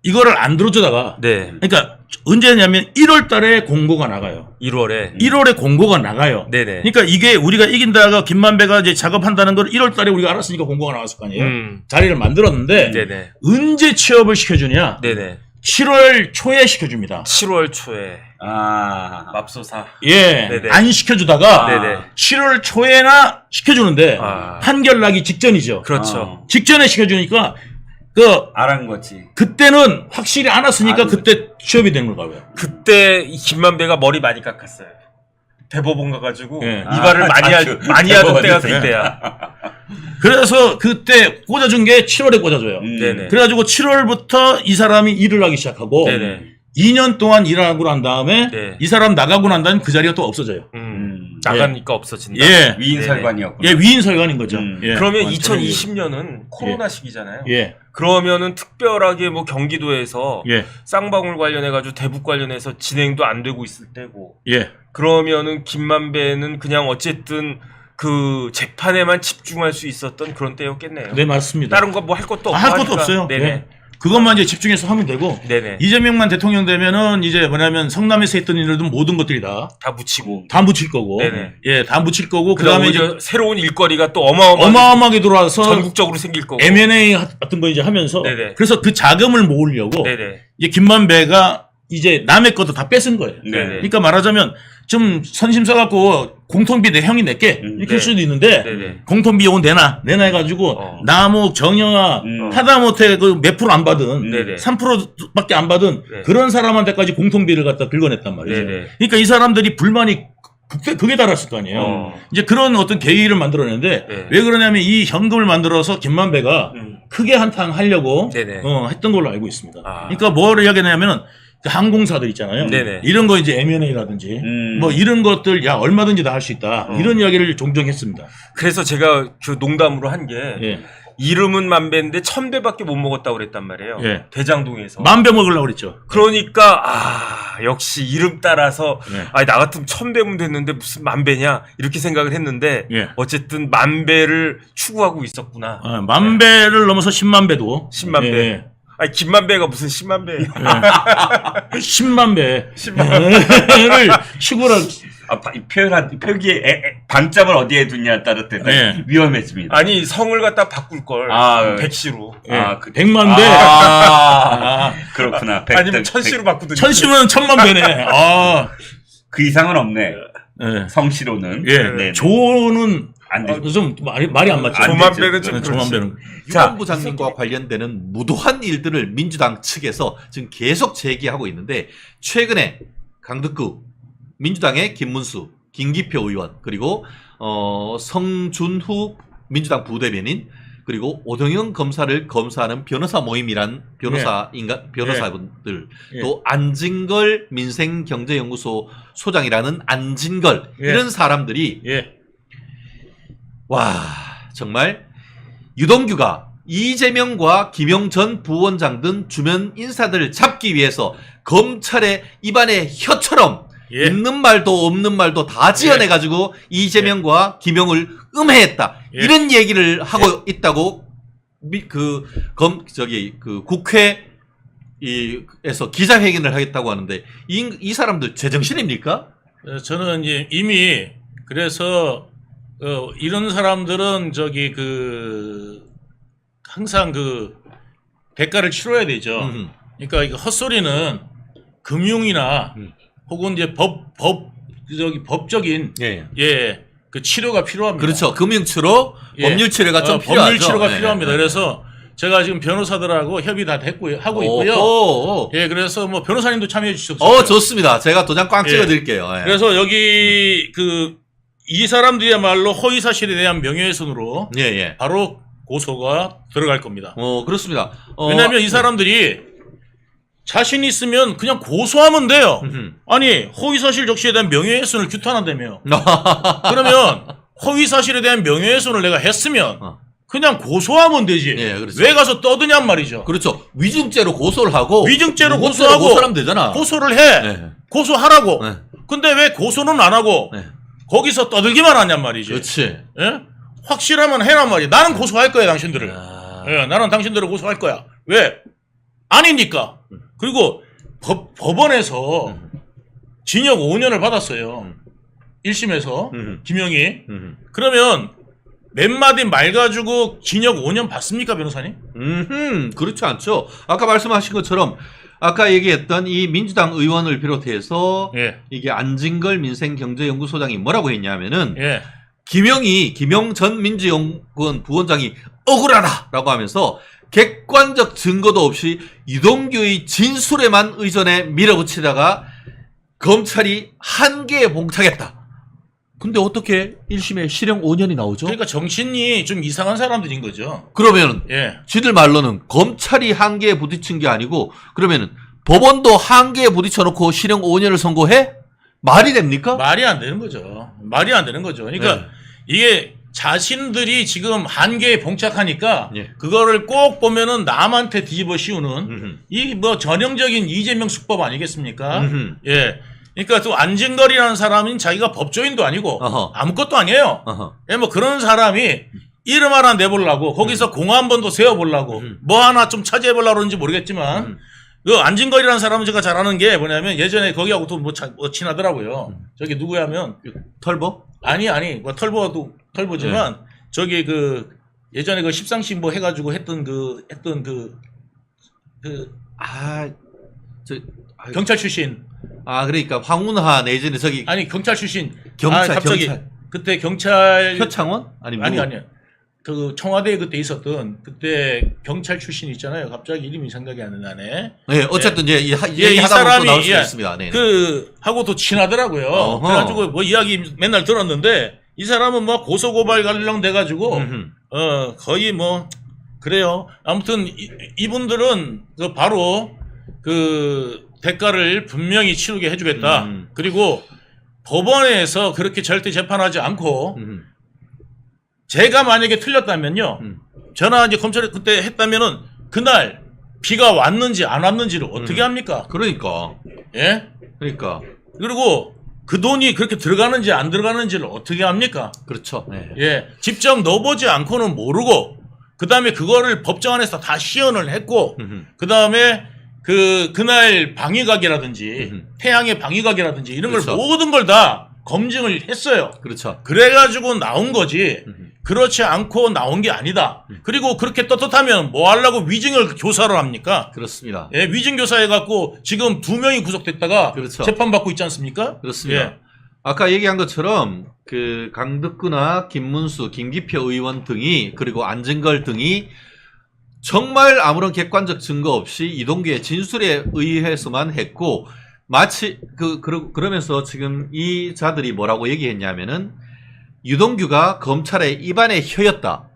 이거를 안 들어주다가 네. 그러니까 언제냐면 1월 달에 공고가 나가요. 1월에. 1월에 공고가 나가요. 네네. 그러니까 이게 우리가 이긴다가 김만배가 이제 작업한다는 걸 1월 달에 우리가 알았으니까 공고가 나왔을 거 아니에요. 자리를 만들었는데 네네. 언제 취업을 시켜주냐? 네네. 7월 초에 시켜줍니다. 7월 초에. 아. 맙소사. 예. 네네. 안 시켜주다가 네네. 7월 초에나 시켜주는데 아. 판결 나기 직전이죠. 그렇죠. 직전에 시켜주니까 알은 거지. 그때는 확실히 안 왔으니까 그때 취업이 된 거고요. 그때 이 김만배가 머리 많이 깎았어요. 대법원 가가지고 예. 이발을 많이 하던 때가 그때야. 그래서 그때 꽂아준 게 7월에 꽂아줘요. 네네. 그래가지고 7월부터 이 사람이 일을 하기 시작하고 네네. 2년 동안 일하고 난 다음에 네. 이 사람 나가고 난 다음에 그 자리가 또 없어져요. 나가니까 없어진다. 예. 위인설관이었구나. 예, 위인설관인 거죠. 예. 그러면 완전히. 2020년은 코로나 시기잖아요. 예. 그러면은 특별하게 뭐 경기도에서 예. 쌍방울 관련해가지고 대북 관련해서 진행도 안 되고 있을 때고. 예. 그러면은 김만배는 그냥 어쨌든 그 재판에만 집중할 수 있었던 그런 때였겠네요. 네, 맞습니다. 다른 거 뭐 할 것도 없고 할 것도 하니까. 없어요. 네네. 예. 그것만 이제 집중해서 하면 되고 네네. 이재명만 대통령 되면은 이제 뭐냐면 성남에서 했던 일들도 모든 것들이 다 묻히고. 다 묻힐 거고, 네네. 예, 다 묻힐 거고 그다음에 그다음에 이제 새로운 일거리가 또 어마어마하게 어마어마하게 들어와서 전국적으로 생길 거고. M&A 같은 거 이제 하면서 네네. 그래서 그 자금을 모으려고 네네. 이제 김만배가 이제 남의 것도 다 뺏은 거예요. 네. 그러니까 말하자면 좀 선심 써갖고 공통비 내 형이 낼게 이렇게 할 네. 수도 있는데 네네. 공통비 요건 내놔 해가지고 남욱 정영아 하다못해 그 몇 프로 안 받은 네네. 3%밖에 안 받은 네. 그런 사람한테까지 공통비를 갖다 긁어냈단 말이죠. 네네. 그러니까 이 사람들이 불만이 그게 달았을 거 아니에요. 이제 그런 어떤 계기를 만들어냈는데 네. 왜 그러냐면 이 현금을 만들어서 김만배가 크게 한탕 하려고 네네. 했던 걸로 알고 있습니다. 아. 그러니까 뭐를 이야기하냐면은 그 항공사들 있잖아요. 네네. 이런 거 이제 M&A라든지 뭐 이런 것들 야 얼마든지 다 할 수 있다. 이런 이야기를 종종 했습니다. 그래서 제가 그 농담으로 한 게 예. 이름은 만배인데 1000배밖에 못 먹었다고 그랬단 말이에요. 예. 대장동에서. 만배 먹으려고 그랬죠. 그러니까 역시 이름 따라서 예. 아니 나 같으면 1000배면 됐는데 무슨 만배냐 이렇게 생각을 했는데 예. 어쨌든 만배를 추구하고 있었구나. 만배를 넘어서 10만 배도 10만 배. 예. 아니 김만배가 무슨 10만 배예요. 10만 배. 10만 를 시구를 이 표기에 반점을 어디에 두냐에 따라 대단히 위험해집니다. 아니 성을 갖다 바꿀 걸. 백시로. 그 100만 배. 그렇구나. 아니면 천시로 바꾸든지. 천시면 1000만 배네. 그 이상은 없네. 예. 성시로는. 예. 네. 조는 안 돼. 좀 말이 안 맞죠. 조만배는 좀 조만배는. 유관 부장님과 관련되는 무도한 일들을 민주당 측에서 지금 계속 제기하고 있는데 최근에 강덕구 민주당의 김문수, 김기표 의원 그리고 성준후 민주당 부대변인 그리고 오동영 검사를 검사하는 변호사 모임이란 변호사분들 또 안진걸 민생경제연구소 소장이라는 안진걸 이런 사람들이 와 정말 유동규가 이재명과 김용 전 부원장 등 주변 인사들을 잡기 위해서 검찰의 입안에 혀처럼 있는 말도 없는 말도 다 지어내가지고 이재명과 김용을 음해했다 이런 얘기를 하고 있다고 국회에서 기자회견을 하겠다고 하는데 이 사람들 제정신입니까? 저는 이제 이미 그래서 이런 사람들은 항상 대가를 치러야 되죠. 그러니까 이거 헛소리는 금융이나 혹은 이제 법적인 그 치료가 필요합니다. 그렇죠. 금융치료, 법률 치료가 좀 필요하죠. 법률 치료가 필요합니다. 그래서 제가 지금 변호사들하고 협의 다 하고 있고요. 그래서 뭐 변호사님도 참여해 주셨어요. 좋습니다. 제가 도장 꽝 찍어드릴게요. 그래서 여기 이 사람들이야말로 허위 사실에 대한 명예훼손으로 바로 고소가 들어갈 겁니다. 그렇습니다. 왜냐하면 이 사람들이 자신 있으면 그냥 고소하면 돼요. 아니 허위 사실 적시에 대한 명예훼손을 규탄한다며. 그러면 허위 사실에 대한 명예훼손을 내가 했으면 그냥 고소하면 되지. 그렇죠. 왜 가서 떠드냔 말이죠. 그렇죠. 위증죄로 고소를 하고 위증죄로 고소하고 고소하면 되잖아. 고소를 해. 고소하라고. 근데 왜 고소는 안 하고 거기서 떠들기만 하냔 말이지. 그렇지. 확실하면 해란 말이야. 나는 고소할 거야 당신들을. 나는 당신들을 고소할 거야. 왜? 아니니까. 그리고 법원에서 징역 5년을 받았어요. 1심에서 김영희. 그러면 몇 마디 말 가지고 징역 5년 받습니까 변호사님? 그렇지 않죠. 아까 말씀하신 것처럼 아까 얘기했던 이 민주당 의원을 비롯해서 이게 안진걸 민생경제연구소장이 뭐라고 했냐면은 김용 전 민주연구원 부원장이 억울하다라고 하면서 객관적 증거도 없이 유동규의 진술에만 의존해 밀어붙이다가 검찰이 한계에 봉착했다. 근데 어떻게 1심에 실형 5년이 나오죠? 그러니까 정신이 좀 이상한 사람들인 거죠. 그러면 지들 말로는 검찰이 한계에 부딪힌 게 아니고 그러면은 법원도 한계에 부딪혀놓고 실형 5년을 선고해? 말이 됩니까? 말이 안 되는 거죠. 말이 안 되는 거죠. 그러니까 이게 자신들이 지금 한계에 봉착하니까 그거를 꼭 보면은 남한테 뒤집어 씌우는 이 뭐 전형적인 이재명 수법 아니겠습니까? 그러니까 또 안진걸이라는 사람은 자기가 법조인도 아니고 아무것도 아니에요. 뭐 그런 사람이 이름 하나 내보려고 거기서 공 한 번 더 세워보려고 뭐 하나 좀 차지해보려고 그러는지 모르겠지만 그 안진걸이라는 사람은 제가 잘 아는 게 뭐냐면 예전에 거기하고 또 뭐 친하더라고요. 저기 누구야면 털보? 아니 뭐 털보지만 저기 예전에 그 십상식 뭐 해가지고 했던 경찰 출신. 그러니까 황운하 내지는 저기 아니 경찰 출신. 갑자기 그때 경찰 표창원? 아니요. 그 청와대에 그때 있었던 그때 경찰 출신 있잖아요. 갑자기 이름이 생각이 안 나네. 어쨌든 이 하다 보면 나올 수 있습니다. 하고도 친하더라고요. 그래가지고 뭐 이야기 맨날 들었는데 이 사람은 뭐 고소고발 관련돼가지고 거의 뭐 그래요. 아무튼 이분들은 바로 대가를 분명히 치르게 해주겠다. 그리고 법원에서 그렇게 절대 재판하지 않고 제가 만약에 틀렸다면요. 전화 이제 검찰에 그때 했다면은 그날 비가 왔는지 안 왔는지를 어떻게 합니까? 그러니까. 예? 그러니까. 그리고 그 돈이 그렇게 들어가는지 안 들어가는지를 어떻게 합니까? 그렇죠. 네. 예. 직접 넣어보지 않고는 모르고 그 다음에 그거를 법정 안에서 다 시연을 했고 그 다음에 그날 방위각이라든지 태양의 방위각이라든지 이런 걸 그렇죠. 모든 걸 다 검증을 했어요. 그렇죠. 그래가지고 나온 거지. 그렇지 않고 나온 게 아니다. 그리고 그렇게 떳떳하면 뭐 하려고 위증을 교사를 합니까? 그렇습니다. 예, 위증 교사해갖고 지금 2명이 구속됐다가 그렇죠. 재판받고 있지 않습니까? 그렇습니다. 예. 아까 얘기한 것처럼 그 강덕구나 김문수, 김기표 의원 등이 그리고 안진걸 등이 정말 아무런 객관적 증거 없이 이동규의 진술에 의해서만 했고 마치 그러면서 지금 이 자들이 뭐라고 얘기했냐면은 유동규가 검찰의 입안의 혀였다.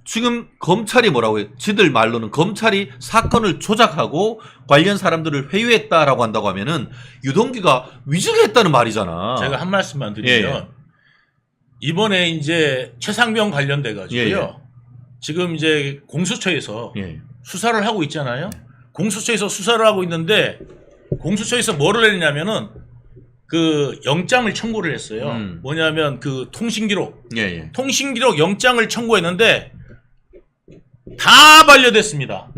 지금 검찰이 뭐라고 해요? 지들 말로는 검찰이 사건을 조작하고 관련 사람들을 회유했다라고 한다고 하면은 유동규가 위증했다는 말이잖아. 제가 한 말씀만 드리면 예. 이번에 이제 최상병 관련돼 가지고요. 예. 지금 이제 공수처에서 예. 수사를 하고 있잖아요. 공수처에서 수사를 하고 있는데 공수처에서 뭐를 했냐면은 그 영장을 청구를 했어요. 뭐냐면 그 통신기록, 예. 통신기록 영장을 청구했는데 다 반려됐습니다.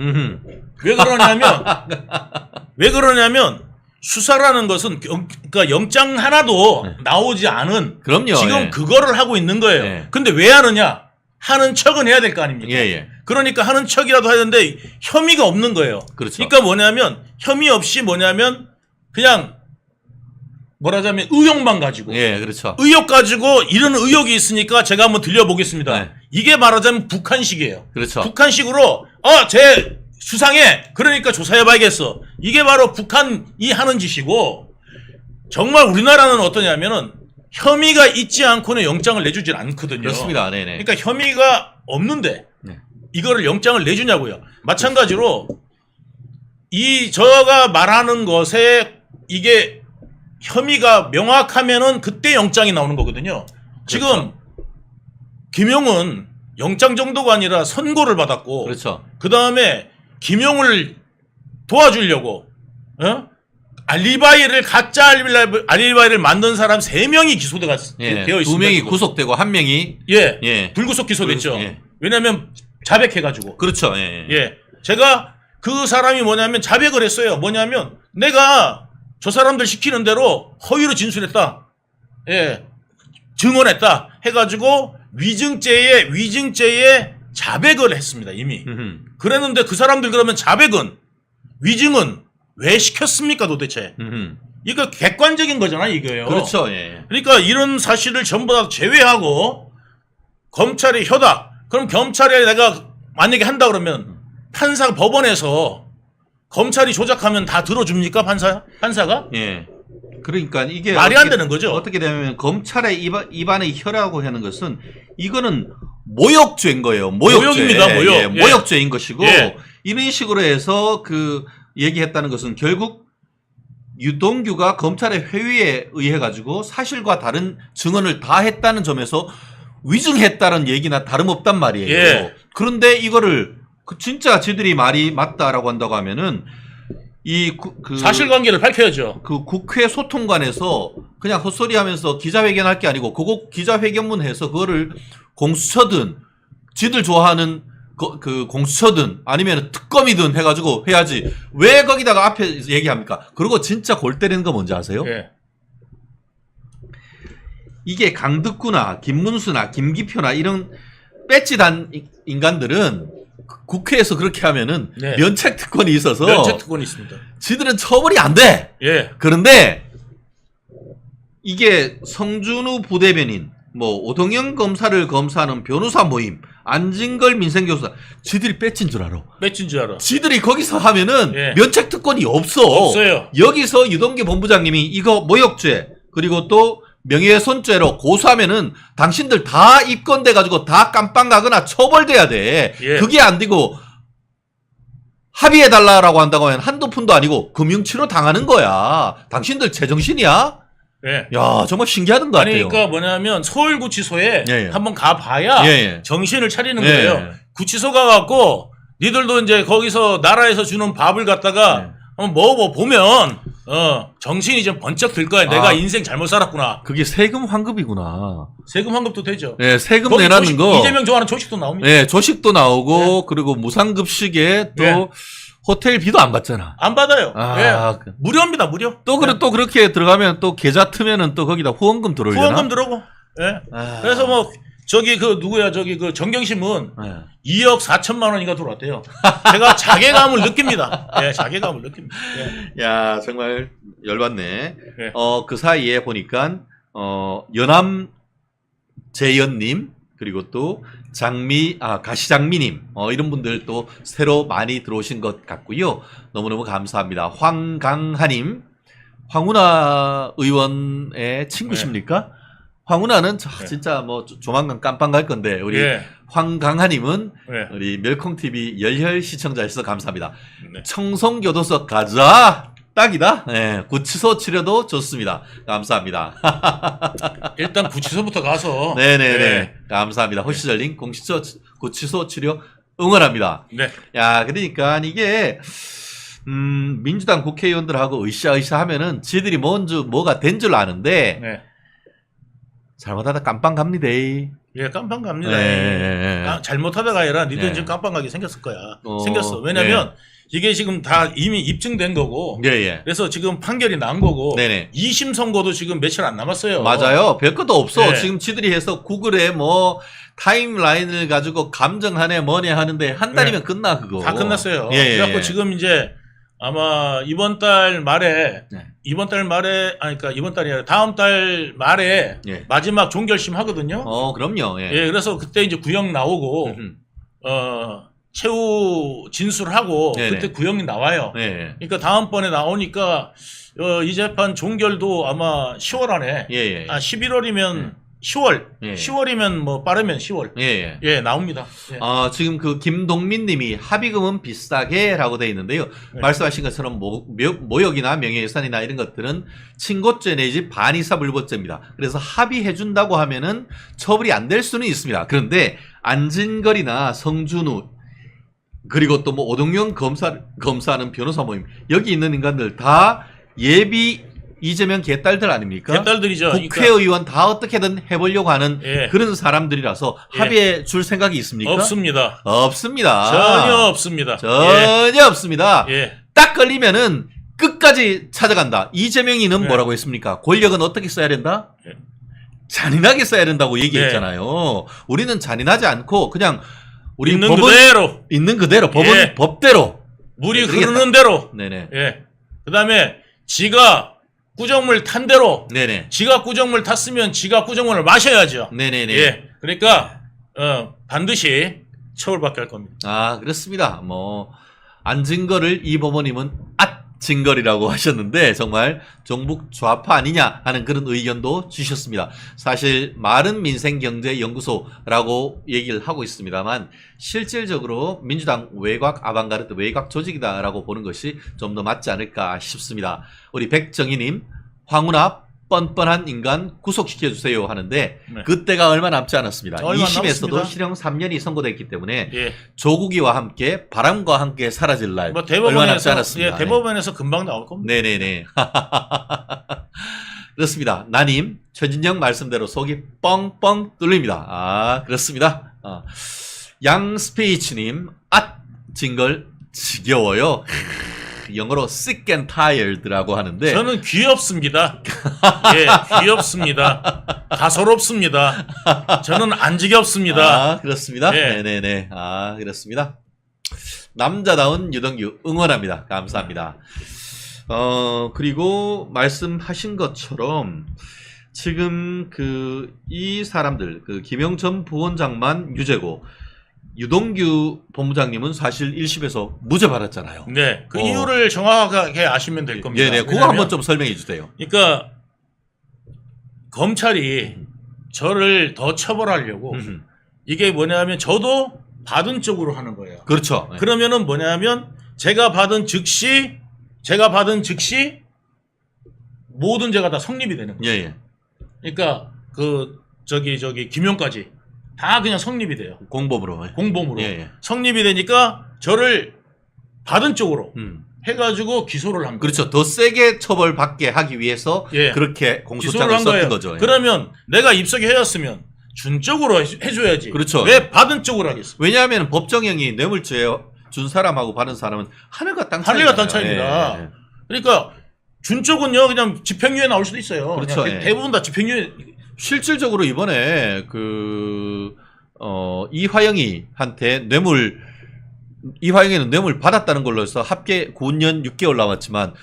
왜 그러냐면 수사라는 것은 그러니까 영장 하나도 나오지 않은 그럼요. 지금 예. 그거를 하고 있는 거예요. 예. 근데 왜 하느냐? 하는 척은 해야 될 거 아닙니까? 예. 그러니까 하는 척이라도 하는데 혐의가 없는 거예요. 그렇죠. 그러니까 뭐냐면 혐의 없이 뭐냐면 그냥 뭐라자면 의혹만 가지고 예, 그렇죠. 의혹 가지고 이런 의혹이 있으니까 제가 한번 들려보겠습니다. 네. 이게 말하자면 북한식이에요. 그렇죠. 북한식으로 쟤 수상해. 그러니까 조사해봐야겠어. 이게 바로 북한이 하는 짓이고 정말 우리나라는 어떠냐면은 혐의가 있지 않고는 영장을 내주질 않거든요. 그렇습니다. 네네. 그러니까 혐의가 없는데 네. 이거를 영장을 내주냐고요. 마찬가지로 저가 말하는 것에 이게 혐의가 명확하면은 그때 영장이 나오는 거거든요. 지금 그렇죠. 김용은 영장 정도가 아니라 선고를 받았고 그렇죠. 그 다음에 김용을 도와주려고 알리바이를 가짜 알리바이를 만든 사람 3명이 기소되어 예. 있습니다. 2명이 구속되고 1명이 예. 불구속 기소됐죠. 예. 왜냐하면 자백해가지고. 그렇죠. 예. 예. 제가 그 사람이 뭐냐면 자백을 했어요. 뭐냐면 내가 저 사람들 시키는 대로 허위로 진술했다. 예. 증언했다. 해가지고 위증죄에 자백을 했습니다. 이미. 그랬는데 그 사람들 그러면 자백은 위증은 왜 시켰습니까 도대체? 이거 객관적인 거잖아 이거예요. 그렇죠. 예. 그러니까 이런 사실을 전부 다 제외하고 검찰이 혀다. 그럼 검찰에 내가 만약에 한다 그러면 법원에서 검찰이 조작하면 다 들어줍니까 판사가? 예. 그러니까 이게 말이 안 되는 거죠. 어떻게 되면 검찰의 입안의 혀라고 하는 것은 이거는 모욕죄인 거예요. 모욕입니다, 모욕. 예, 예. 모욕죄인 것이고 예. 이런 식으로 해서 얘기했다는 것은 결국 유동규가 검찰의 회유에 의해 가지고 사실과 다른 증언을 다 했다는 점에서 위증했다는 얘기나 다름없단 말이에요. 예. 그런데 이거를 진짜 지들이 말이 맞다라고 한다고 하면은 사실관계를 밝혀야죠. 그 국회 소통관에서 그냥 헛소리하면서 기자회견할 게 아니고 그거 기자회견문 해서 그거를 공수처든 지들 좋아하는 그 공수처든 아니면 특검이든 해가지고 해야지 왜 거기다가 앞에 얘기합니까? 그리고 진짜 골 때리는 거 뭔지 아세요? 예. 이게 강덕구나 김문수나 김기표나 이런 배지단 인간들은 국회에서 그렇게 하면은 네. 면책 특권이 있어서 면책 특권이 있습니다. 지들은 처벌이 안 돼. 예. 그런데 이게 성준우 부대변인, 오동영 검사를 검사하는 변호사 모임, 안진걸 민생교수사, 지들이 뺏진 줄 알아. 뺏진 줄 알아. 지들이 거기서 하면은 예. 면책 특권이 없어. 없어요. 여기서 유동규 본부장님이 이거 모욕죄 그리고 또 명예훼손죄로 고소하면은 당신들 다 입건돼 가지고 다 깜빵 가거나 처벌돼야 돼. 예. 그게 안 되고 합의해달라고 한다고 하면 한두 푼도 아니고 금융치료 당하는 거야. 당신들 제정신이야? 예. 야, 정말 신기하던 것 아니, 같아요. 그러니까 뭐냐면 서울구치소에 예, 예. 한번 가봐야 예, 예. 정신을 차리는 예, 거예요. 예. 구치소 가갖고 니들도 이제 거기서 나라에서 주는 밥을 갖다가 예. 한번 먹어보면 정신이 좀 번쩍 들 거야. 내가 인생 잘못 살았구나. 그게 세금 환급이구나. 세금 환급도 되죠. 예, 세금 거기 내라는 조식, 거. 이재명 좋아하는 조식도 나옵니다. 예, 조식도 나오고 그리고 무상급식에 또 예. 호텔비도 안 받잖아. 안 받아요. 아, 예. 무료입니다. 무료. 또 또 그렇게 들어가면 또 계좌 트면은 또 거기다 후원금 들어오려나? 후원금 들어오고. 예. 아. 그래서 뭐 저기 그 누구야 저기 그 정경심은 예. 2억 4천만 원인가 들어왔대요. 제가 자괴감을 느낍니다. 예, 자괴감을 느낍니다. 예. 야, 정말 열받네. 예. 그 사이에 보니까 연암 재연님 그리고 또 가시장미님 이런 분들 또 새로 많이 들어오신 것 같고요. 너무너무 감사합니다. 황강하님, 황운하 의원의 친구십니까? 황운하는 진짜 뭐 조만간 깜빵 갈 건데 우리 예. 황강하님은 예. 우리 멸콩TV 열혈 시청자셔서 감사합니다. 네. 청송교도소 가자. 딱이다. 네, 구치소 치료도 좋습니다. 감사합니다. 일단 구치소부터 가서. 네네네. 네. 감사합니다. 호시절링 구치소 치료 응원합니다. 네. 야, 그러니까 이게 민주당 국회의원들하고 으쌰으쌰 하면은 지들이 뭐가 된 줄 아는데 네. 잘못하다 깜빵 갑니다. 예, 깜빵 갑니다. 네. 잘못하다가 아니라 니들 네. 지금 깜빵 가게 생겼을 거야. 어, 생겼어. 왜냐면 이게 지금 다 이미 입증된 거고. 예, 예. 그래서 지금 판결이 난 거고. 네네. 2심 선고도 지금 며칠 안 남았어요. 맞아요. 별것도 없어. 네. 지금 지들이 해서 구글에 뭐 타임라인을 가지고 감정하네 뭐냐 하는데 한 달이면 끝나 그거. 다 끝났어요. 예, 예, 그래갖고 예. 지금 이제 아마 이번 달 말에 네. 그러니까 이번 달이 아니라 다음 달 말에 예. 마지막 종결심 하거든요. 그럼요. 예. 예, 그래서 그때 이제 구형 나오고 최후 진술하고 네네. 그때 구형이 나와요. 예. 그러니까 다음번에 나오니까 이 재판 종결도 아마 10월 안에 예. 예. 11월이면 10월, 예. 10월이면 뭐 빠르면 10월. 예. 예. 예, 나옵니다. 예. 지금 그 김동민 님이 합의금은 비싸게 라고 돼 있는데요. 네. 말씀하신 것처럼 모욕이나 명예훼손이나 이런 것들은 친고죄 내지 반의사불법죄입니다. 그래서 합의해준다고 하면은 처벌이 안 될 수는 있습니다. 그런데 안진걸이나 성준우 그리고 또 뭐 오동영 검사하는 변호사 모임 여기 있는 인간들 다 예비 이재명 개딸들 아닙니까? 개딸들이죠. 국회의원 다 어떻게든 해보려고 하는 예. 그런 사람들이라서 예. 합의해 줄 생각이 있습니까? 없습니다. 없습니다. 전혀 없습니다. 전혀 없습니다. 예. 딱 걸리면은 끝까지 찾아간다. 이재명이는 예. 뭐라고 했습니까? 권력은 어떻게 써야 된다? 예. 잔인하게 써야 된다고 얘기했잖아요. 우리는 잔인하지 않고 그냥 우리 있는 법은 그대로 있는 그대로 법은 예. 법대로. 물이 그러겠다. 흐르는 대로. 네네. 예. 그다음에 지가 구정물 탄 대로 네네. 지가 구정물 탔으면 지가 구정물을 마셔야죠. 네네네. 예. 그러니까 반드시 처벌받게 할 겁니다. 그렇습니다. 뭐 안진걸을 이 법원님은 앗진걸이라고 하셨는데 정말 종북 좌파 아니냐 하는 그런 의견도 주셨습니다. 사실 마른민생경제연구소라고 얘기를 하고 있습니다만 실질적으로 민주당 외곽 아방가르드 외곽 조직이다라고 보는 것이 좀 더 맞지 않을까 싶습니다. 우리 백정희님 황운하 뻔뻔한 인간 구속시켜주세요 하는데 네. 그때가 얼마 남지 않았습니다. 얼마 2심에서도 남았습니다. 실형 3년이 선고됐기 때문에 예. 조국이와 함께 바람과 함께 사라질 날 뭐 얼마 남지 대법원에서 않았습니다. 대법원에서 금방 나올 겁니다. 네네네. 그렇습니다. 나님 최진영 말씀대로 속이 뻥뻥 뚫립니다. 그렇습니다. 양스페이츠님 징걸 지겨워요. 영어로 sick and tired라고 하는데 저는 귀엽습니다. 예, 귀엽습니다. 가소롭습니다. 저는 안 지겹습니다. 그렇습니다. 예. 네네네. 그렇습니다. 남자다운 유동규 응원합니다. 감사합니다. 그리고 말씀하신 것처럼 지금 이 사람들 김영천 부원장만 유죄고 유동규 본부장님은 사실 1심에서 무죄 받았잖아요. 네, 그 이유를 정확하게 아시면 될 겁니다. 네네, 그거 왜냐면, 한번 좀 설명해 주세요. 그러니까 검찰이 저를 더 처벌하려고 이게 뭐냐면 저도 받은 쪽으로 하는 거예요. 그렇죠. 네. 그러면은 뭐냐면 제가 받은 즉시 모든 죄가 다 성립이 되는 거예요. 예. 그러니까 김용까지 다 그냥 성립이 돼요. 공범으로. 공범으로 예. 성립이 되니까 저를 받은 쪽으로 해가지고 기소를 한 거예요. 그렇죠. 더 세게 처벌받게 하기 위해서 예. 그렇게 기소를 공소장을 한 썼던 거예요. 거죠. 예. 그러면 내가 입석이 해왔으면 준 쪽으로 해줘야지. 그렇죠. 왜 받은 쪽으로 하겠어? 왜냐하면 법정형이 뇌물죄 준 사람하고 받은 사람은 하늘과 땅 차이잖아요. 하늘과 땅 차이입니다. 예. 그러니까 준 쪽은요 그냥 집행유예 나올 수도 있어요. 그렇죠. 그냥 예. 대부분 다 집행유예. 실질적으로 이번에 이화영이한테 이화영이는 뇌물 받았다는 걸로 해서 합계 9년 6개월 남았지만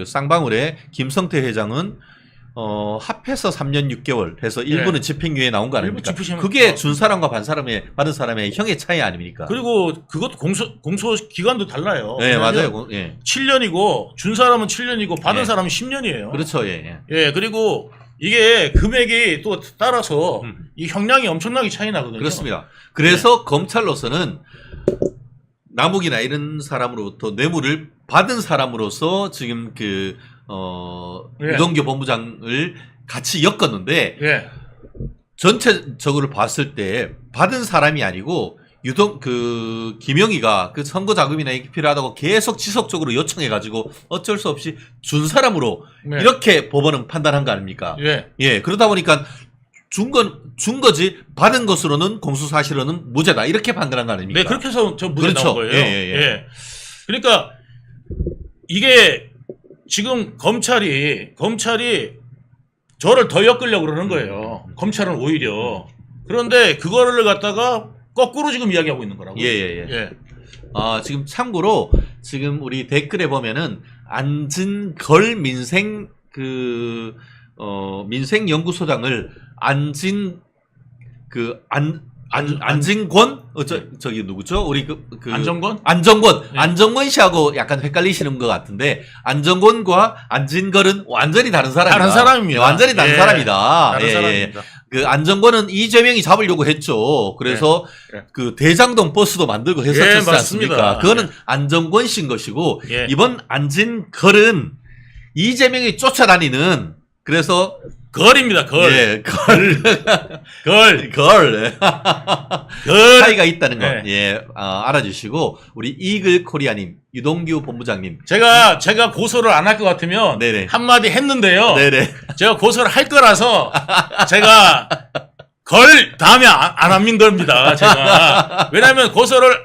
쌍방울의 김성태 회장은 합해서 3년 6개월 해서 일부는 집행유예 나온 거 아닙니까? 그게 준 사람과 받은 사람의 형의 차이 아닙니까? 그리고 그것도 공소 기간도 달라요. 네, 맞아요. 예. 7년이고 준 사람은 7년이고 받은 예. 사람은 10년이에요. 그렇죠. 예. 예, 그리고 이게 금액이 또 따라서 이 형량이 엄청나게 차이 나거든요. 그렇습니다. 그래서 검찰로서는 남욱이나 이런 사람으로부터 뇌물을 받은 사람으로서 지금 예. 유동규 본부장을 같이 엮었는데 예. 전체적으로 봤을 때 받은 사람이 아니고 김영희가 그 선거 자금이나 이게 필요하다고 계속 지속적으로 요청해가지고 어쩔 수 없이 준 사람으로 네. 이렇게 법원은 판단한 거 아닙니까? 예. 예, 그러다 보니까 준 거지 받은 것으로는 공수사실로는 무죄다 이렇게 판단한 거 아닙니까? 네, 그렇게 해서 저 무죄 그렇죠. 나온 거예요. 예. 그러니까 이게 지금 검찰이 저를 더 엮으려고 그러는 거예요. 검찰은 오히려. 그런데 그거를 갖다가 거꾸로 지금 이야기하고 있는 거라고요. 예. 지금 참고로 지금 우리 댓글에 보면은 안진걸 민생연구소장을 안진권 저기 누구죠? 우리 안정권? 안정권 네. 안정권 씨하고 약간 헷갈리시는 것 같은데 안정권과 안진걸은 완전히 다른 사람이다. 다른 사람입니다. 네, 완전히 다른 예. 사람이다. 다른 예. 사람입니다. 그 안정권은 이재명이 잡으려고 했죠. 그래서 네. 그 대장동 버스도 만들고 했었지 예, 않습니까? 맞습니다. 그거는 예. 안정권 씨인 것이고 예. 이번 안진걸은 이재명이 쫓아다니는 그래서 걸입니다. 걸. 예, 걸. 걸 차이가 있다는 거 네. 예, 알아주시고 우리 이글 코리아님, 유동규 본부장님, 제가 고소를 안 할 것 같으면 네네. 한마디 했는데요. 네네. 제가 고소를 할 거라서 제가 걸 다음에 안 합는 겁니다. 제가 왜냐하면 고소를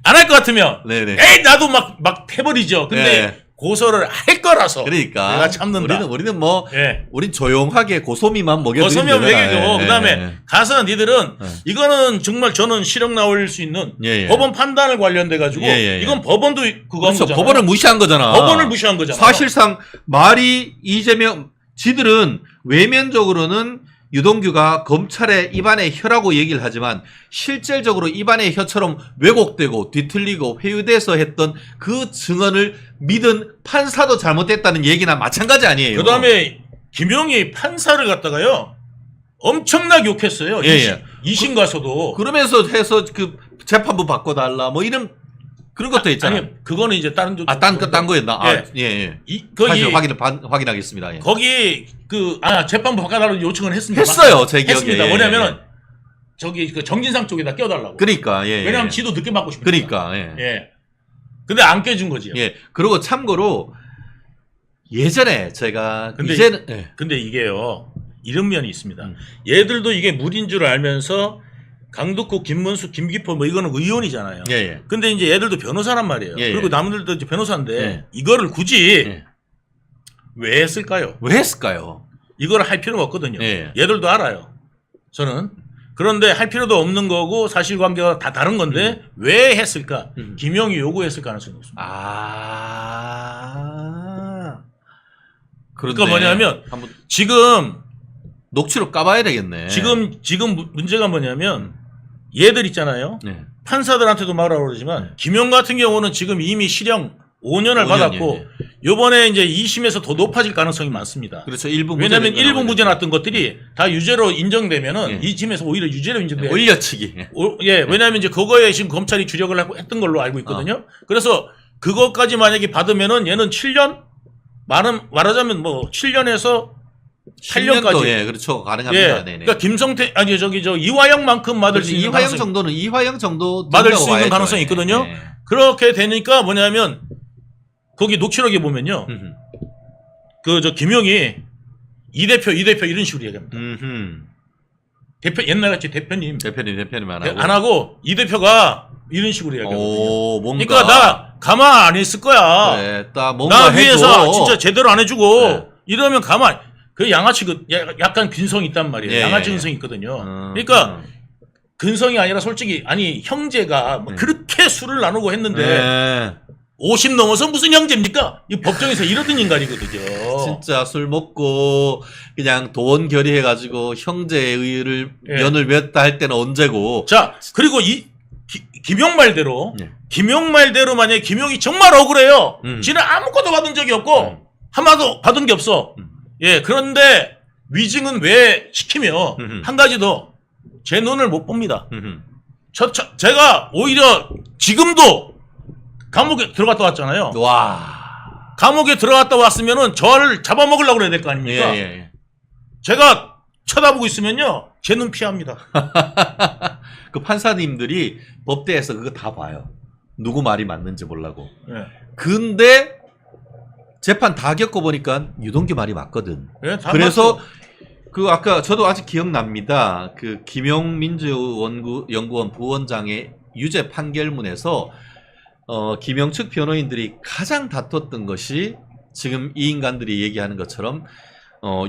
안 할 것 같으면 네네. 에이 나도 막 해버리죠. 근데 네. 고소를 할 거라서 그러니까 내가 참는다. 우리는 예. 우린 조용하게 고소미만 먹여주면 고소면 되잖아요. 먹이고 예, 그다음에 예. 가서 니들은 예. 이거는 정말 저는 실형 나올 수 있는 예, 예. 법원 판단을 관련돼 가지고 예. 이건 법원도 그거 한 그렇죠. 거잖아요. 법원을 무시한 거잖아. 법원을 무시한 거잖아요. 사실상 말이 이재명 지들은 외면적으로는 유동규가 검찰의 입안의 혀라고 얘기를 하지만 실질적으로 입안의 혀처럼 왜곡되고 뒤틀리고 회유돼서 했던 그 증언을 믿은 판사도 잘못됐다는 얘기나 마찬가지 아니에요. 그다음에 김용희 판사를 갖다가요 엄청나게 욕했어요. 예. 이심 가서도. 그러면서 해서 그 재판부 바꿔달라 뭐 이런 그런 것도 있잖아요. 아니 그거는 이제 다른 딴 거였나? 예. 거기 거기 확인하겠습니다. 예. 거기 재판부 바꿔달라고 요청을 했습니다. 했어요, 제 기억에. 했습니다. 예, 뭐냐면은 예. 저기 그 정진상 쪽에다 껴달라고. 그러니까 예. 왜냐하면 지도 늦게 받고 싶으니까. 그러니까 예. 예. 근데 안 껴준 거지요. 예. 그리고 참고로 예전에 제가 근데 이제는 예. 근데 이게요 이런 면이 있습니다. 얘들도 이게 무리인 줄 알면서 강덕구, 김문수, 김기포 뭐 이거는 의원이잖아요. 예. 근데 이제 얘들도 변호사란 말이에요. 예, 그리고 예. 남들도 이제 변호사인데 예. 이거를 굳이 예. 왜 했을까요? 왜 했을까요? 이거를 할 필요가 없거든요. 예. 얘들도 알아요. 저는. 그런데 할 필요도 없는 거고 사실관계가 다 다른 건데 왜 했을까? 김용이 요구했을 가능성이 없습니다. 그런데 그러니까 뭐냐면 한번 지금 녹취록 까봐야 되겠네. 지금 문제가 뭐냐면 얘들 있잖아요. 네. 판사들한테도 말하고 그러지만 김용 같은 경우는 지금 이미 실형 5년을 5년, 받았고 예. 요번에 이제 2심에서 더 높아질 가능성이 많습니다. 그렇죠. 일부 왜냐하면 무죄 일부 무죄 났던 것들이 다 유죄로 인정되면은 예. 2심에서 오히려 유죄로 인정돼요. 올려치기. 예, 왜냐하면 이제 그거에 지금 검찰이 주력을 했던 걸로 알고 있거든요. 그래서 그것까지 만약에 받으면은 얘는 7년 말하자면 뭐 7년에서 10년도 8년까지. 예, 그렇죠. 예. 가능합니다. 네네. 그러니까 김성태 아니 저기 저 이화영만큼 맞을 수 그렇지. 있는 이화영 가능성이- 정도는 이화영 정도 맞을 수 된다고 있는 봐야죠. 가능성이 있거든요. 예. 그렇게 되니까 뭐냐면 거기 녹취록에 보면요. 그 저 김용이 이 대표 이런 식으로 얘기합니다. 대표 옛날같이 대표님 대표님 안 하고. 안 하고 이 대표가 이런 식으로 얘기하거든요. 오, 뭔가. 그러니까 나 가만 안 있을 거야. 네, 딱 뭔가 나 위해서 해줘. 진짜 제대로 안 해주고 네. 이러면 가만. 그 양아치 약간 근성이 있단 말이에요. 예, 양아치 예. 근성이 있거든요. 그러니까 근성이 아니라 솔직히 아니 형제가 뭐 그렇게 술을 나누고 했는데 네. 50 넘어서 무슨 형제입니까? 이 법정에서 이러던 인간이거든요. 진짜 술 먹고 그냥 도원 결의해가지고 형제의 의를 예. 연을 맺다 할 때는 언제고. 자 그리고 김용 말대로 예. 김용 말대로 만약에 김용이 정말 억울해요. 음. 지는 아무것도 받은 적이 없고 한마도 받은 게 없어. 예 그런데 위증은 왜 시키며 한 가지 더 제 눈을 못 봅니다. 제가 오히려 지금도 감옥에 들어갔다 왔잖아요. 와. 감옥에 들어갔다 왔으면은 저를 잡아먹으려고 그래야 될 거 아닙니까? 예. 제가 쳐다보고 있으면요 제 눈 피합니다. 그 판사님들이 법대에서 그거 다 봐요. 누구 말이 맞는지 보려고. 예. 근데 재판 다 겪어보니까 유동규 말이 맞거든. 예, 다 그래서 맞죠. 그 아까 저도 아직 기억납니다. 그 김용민주연구원 부원장의 유죄 판결문에서 김용 측 변호인들이 가장 다퉜던 것이 지금 이 인간들이 얘기하는 것처럼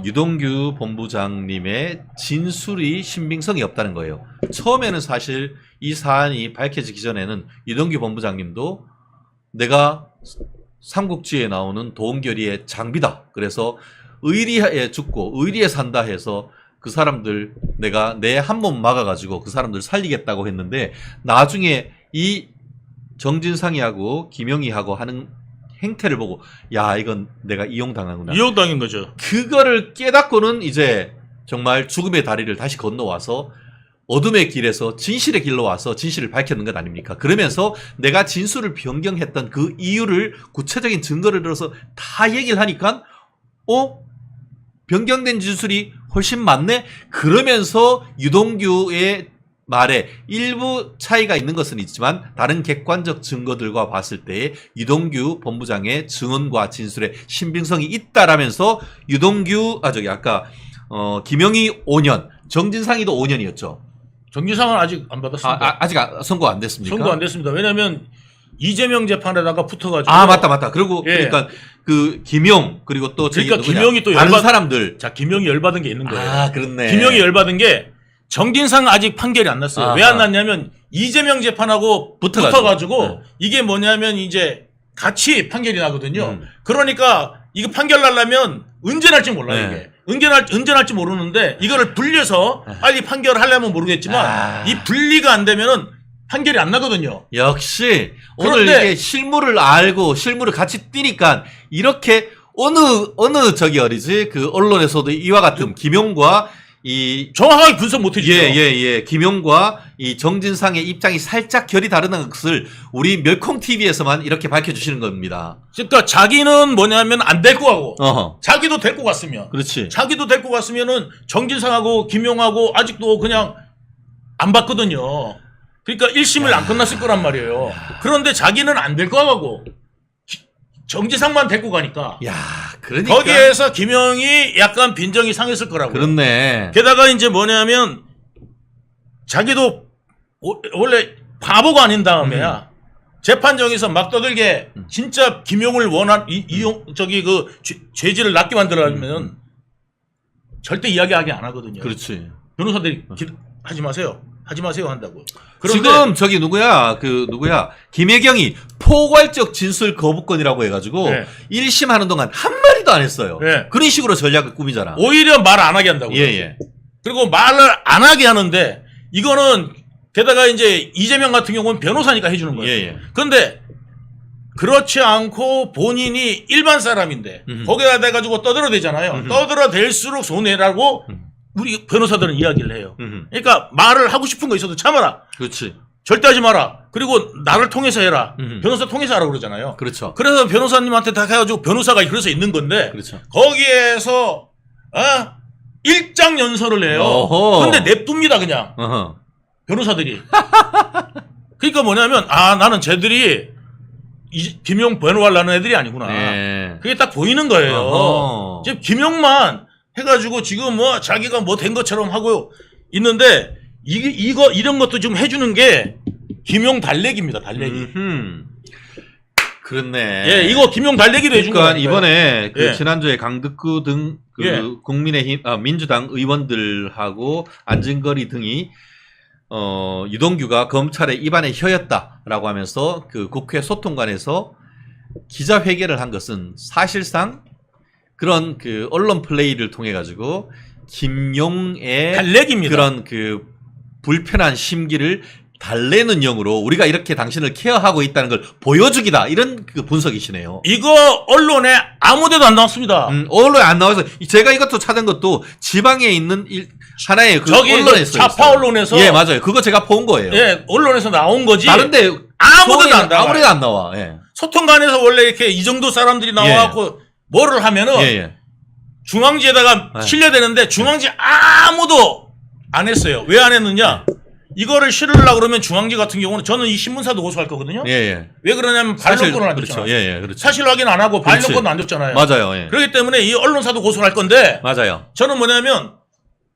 유동규 본부장님의 진술이 신빙성이 없다는 거예요. 처음에는 사실 이 사안이 밝혀지기 전에는 유동규 본부장님도 내가 삼국지에 나오는 도원결의의 장비다. 그래서 의리에 죽고 의리에 산다 해서 그 사람들 내가 내 한 몸 막아가지고 그 사람들 살리겠다고 했는데 나중에 이 정진상이하고 김영희하고 하는 행태를 보고 야 이건 내가 이용당하구나. 이용당인 거죠. 그거를 깨닫고는 이제 정말 죽음의 다리를 다시 건너와서 어둠의 길에서 진실의 길로 와서 진실을 밝혔는 것 아닙니까? 그러면서 내가 진술을 변경했던 그 이유를 구체적인 증거를 들어서 다 얘기를 하니까 변경된 진술이 훨씬 많네? 그러면서 유동규의 말에 일부 차이가 있는 것은 있지만 다른 객관적 증거들과 봤을 때 유동규 본부장의 증언과 진술에 신빙성이 있다라면서 김영희 5년, 정진상이도 5년이었죠. 정진상은 아직 안 받았습니다. 아직 선고 안 됐습니까? 선고 안 됐습니다. 왜냐하면 이재명 재판에다가 붙어가지고. 맞다. 그리고 예. 그러니까 그 김용 그리고 또 저기 그러니까 누구냐? 김용이 또 다른 사람들. 자 김용이 열받은 게 있는 거예요. 그렇네. 김용이 열받은 게 정진상 아직 판결이 안 났어요. 왜 안 났냐면 이재명 재판하고 붙어가지고 네. 이게 뭐냐면 이제 같이 판결이 나거든요. 그러니까 이거 판결 나려면 언제 날지 몰라요. 네. 이게 언제 날지 모르는데 이거를 분리해서 빨리 판결하려면 모르겠지만 이 분리가 안 되면은 판결이 안 나거든요. 역시 오늘 그런데- 이게 실물을 알고 실물을 같이 띄니까 이렇게 어느 저기 어디지 그 언론에서도 이와 같은 김용과 이 정확하게 분석 못 해주죠. 김용과 이 정진상의 입장이 살짝 결이 다르다는 것을 우리 멸콩 TV에서만 이렇게 밝혀주시는 겁니다. 그러니까 자기는 뭐냐면 안 데리고 가고 어허. 자기도 데리고 갔으면 그렇지. 자기도 데리고 갔으면은 정진상하고 김용하고 아직도 그냥 안 봤거든요. 그러니까 1심을 안 끝났을 거란 말이에요. 그런데 자기는 안 데리고 가고 정진상만 데리고 가니까 야, 그러니까 거기에서 김용이 약간 빈정이 상했을 거라고. 그렇네. 게다가 이제 뭐냐면 자기도 원래 바보가 아닌 다음에야 재판정에서 막 떠들게 진짜 김용을 죄질을 낮게 만들어주면 절대 이야기하게 안 하거든요. 그렇지. 변호사들이 하지 마세요 한다고. 그런데 지금 저기 누구야? 김혜경이 포괄적 진술 거부권이라고 해가지고 네. 1심 하는 동안 한 마디도 안 했어요. 네. 그런 식으로 전략을 꾸미잖아. 오히려 말 안 하게 한다고. 예. 그리고 말을 안 하게 하는데 이거는 게다가 이제 이재명 같은 경우는 변호사니까 해주는 거예요. 예. 그런데 그렇지 않고 본인이 일반 사람인데 거기다 대가지고 떠들어대잖아요. 떠들어댈수록 손해라고 우리 변호사들은 이야기를 해요. 그러니까 말을 하고 싶은 거 있어도 참아라. 그렇지. 절대 하지 마라. 그리고 나를 통해서 해라. 음. 변호사 통해서 하라고 그러잖아요. 그렇죠. 그래서 변호사님한테 다 해가지고 변호사가 그래서 있는 건데 그렇죠. 거기에서 일장 연설을 해요. 어허. 근데 냅둡니다 그냥 어허. 변호사들이. 그러니까 뭐냐면 나는 쟤들이 김용 변호하려는 애들이 아니구나. 네. 그게 딱 보이는 거예요. 어허. 지금 김용만 해가지고 지금 뭐 자기가 뭐 된 것처럼 하고 있는데 이런 것도 좀 해주는 게 김용 달래기입니다. 달래기. 그렇네. 예, 이거 김용 달래기도 해준 거예요. 그러니까 이번에 그 예. 지난주에 강덕구 등 그 예. 국민의힘 민주당 의원들하고 안진거리 등이 유동규가 검찰의 입안의 혀였다라고 하면서 그 국회 소통관에서 기자회견을 한 것은 사실상 그런 그 언론 플레이를 통해 가지고 김용의 달래기입니다. 그런 그 불편한 심기를 달래는 영으로 우리가 이렇게 당신을 케어하고 있다는 걸 보여주기다 이런 그 분석이시네요. 이거 언론에 아무데도 안 나왔습니다. 언론에 안 나와서 제가 이것도 찾은 것도 지방에 있는 하나의 그 저기 언론에서 좌파 있어요. 언론에서 예 맞아요. 그거 제가 본 거예요. 예, 언론에서 나온 거지. 다른데 아무데도 안 나와요. 아무래도 안 나와. 예. 소통관에서 원래 이렇게 이 정도 사람들이 나와갖고 뭐를 하면은 예. 중앙지에다가 네. 실려되는데 중앙지 아무도 안 했어요. 왜 안 했느냐? 이거를 실으려고 그러면 중앙지 같은 경우는 저는 이 신문사도 고소할 거거든요. 예. 왜 그러냐면 사실 반론권을 안 그렇죠. 줬잖아요. 예. 그렇죠. 사실 확인 안 하고 그렇지. 반론권도 안 줬잖아요. 맞아요. 예. 그렇기 때문에 이 언론사도 고소할 건데 맞아요. 저는 뭐냐면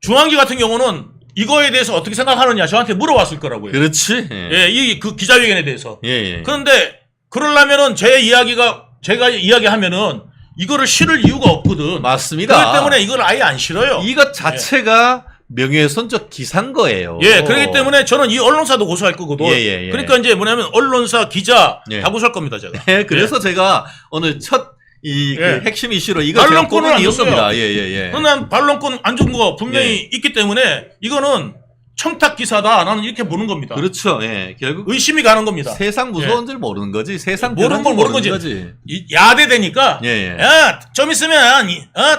중앙지 같은 경우는 이거에 대해서 어떻게 생각하느냐 저한테 물어봤을 거라고요. 그렇지. 예, 이 그 기자회견에 대해서. 예. 그런데 그러려면은 제가 이야기하면은 이거를 실을 이유가 없거든. 맞습니다. 그렇기 때문에 이걸 아예 안 실어요. 이것 자체가 명예훼손적 기사인 거예요. 예, 그렇기 때문에 저는 이 언론사도 고소할 거거든. 예. 그러니까 이제 뭐냐면 언론사, 기자 예. 다 고소할 겁니다, 제가. 예, 그래서 제가 오늘 첫 이 예. 그 핵심 이슈로 이거 제가 반론권을 뽑은 안 이유입니다. 줬어요. 예. 그러나 반론권 안 준 거 분명히 예. 있기 때문에 이거는 청탁 기사다. 나는 이렇게 보는 겁니다. 그렇죠. 예. 결국 의심이 가는 겁니다. 세상 무서운 줄 모르는 거지. 세상 모르는 걸 변한 줄 모르는 거지. 야대 되니까 예. 야, 좀 있으면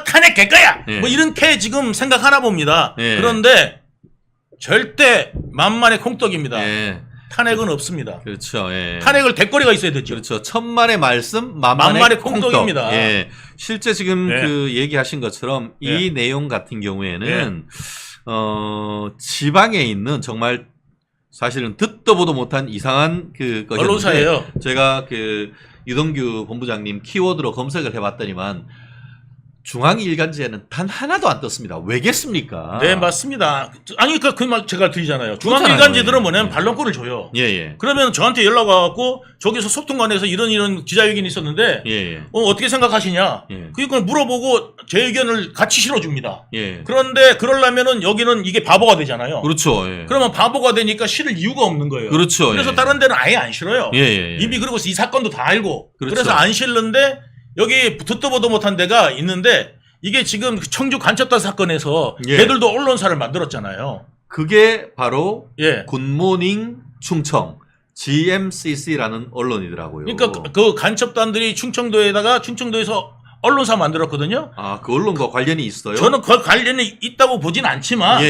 탄핵될 거야. 예. 뭐 이렇게 지금 생각하나 봅니다. 예. 그런데 절대 만만의 콩떡입니다. 예. 탄핵은 없습니다. 그렇죠. 예. 탄핵을 대거리가 있어야 되죠. 그렇죠. 천만의 말씀, 만만의 만만의 콩떡. 콩떡입니다. 예. 실제 지금 예. 그 얘기하신 것처럼 이 예. 내용 같은 경우에는 지방에 있는 정말 사실은 듣도 보도 못한 이상한 그 것이었는데 언론사예요. 제가 그 유동규 본부장님 키워드로 검색을 해봤더니만 중앙일간지에는 단 하나도 안 떴습니다. 왜겠습니까? 네, 맞습니다. 아니, 그 말 제가 드리잖아요. 그렇잖아요. 중앙일간지들은 뭐냐면 예. 반론권을 줘요. 예. 그러면 저한테 연락 와갖고 저기서 소통관에서 이런 기자회견이 있었는데 예. 어떻게 생각하시냐? 예. 그걸 물어보고 제 의견을 같이 실어줍니다. 예. 그런데 그러려면은 여기는 이게 바보가 되잖아요. 그렇죠. 예. 그러면 바보가 되니까 실을 이유가 없는 거예요. 그렇죠. 그래서 예. 다른 데는 아예 안 실어요. 예. 이미 그리고 이 사건도 다 알고 그렇죠. 그래서 안 실는데 여기 듣도 보도 못한 데가 있는데 이게 지금 청주 간첩단 사건에서 예. 걔들도 언론사를 만들었잖아요. 그게 바로 예. 굿모닝 충청 GMCC라는 언론이더라고요. 그러니까 그 간첩단들이 충청도에서 언론사 만들었거든요. 그 언론과 관련이 있어요? 저는 그 관련이 있다고 보진 않지만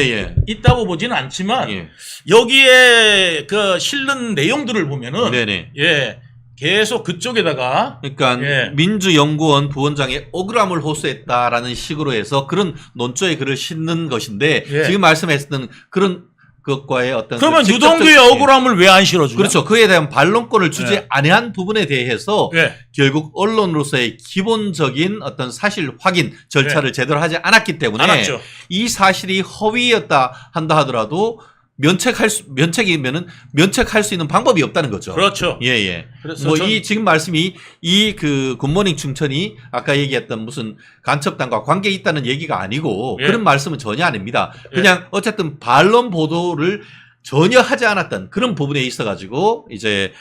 있다고 보지는 않지만 예. 여기에 그 실는 내용들을 보면은 네네. 예. 계속 그쪽에다가 그러니까 예. 민주연구원 부원장의 억울함을 호소했다라는 식으로 해서 그런 논조에 글을 싣는 것인데 예. 지금 말씀하셨던 그런 것과의 어떤 그러면 그 직접적- 유동규의 억울함을 왜 안 실어주냐? 그렇죠. 그에 대한 반론권을 주지 예. 아니한 부분에 대해서 예. 결국 언론으로서의 기본적인 어떤 사실 확인 절차를 제대로 하지 않았기 때문에 알았죠. 이 사실이 허위였다 한다 하더라도 면책할 수 있는 방법이 없다는 거죠. 그렇죠. 예. 그래서 뭐 전- 이 지금 말씀이 이 그 굿모닝 충천이 아까 얘기했던 무슨 간첩단과 관계 있다는 얘기가 아니고 예. 그런 말씀은 전혀 아닙니다. 예. 그냥 어쨌든 반론 보도를 전혀 하지 않았던 그런 부분에 있어가지고 이제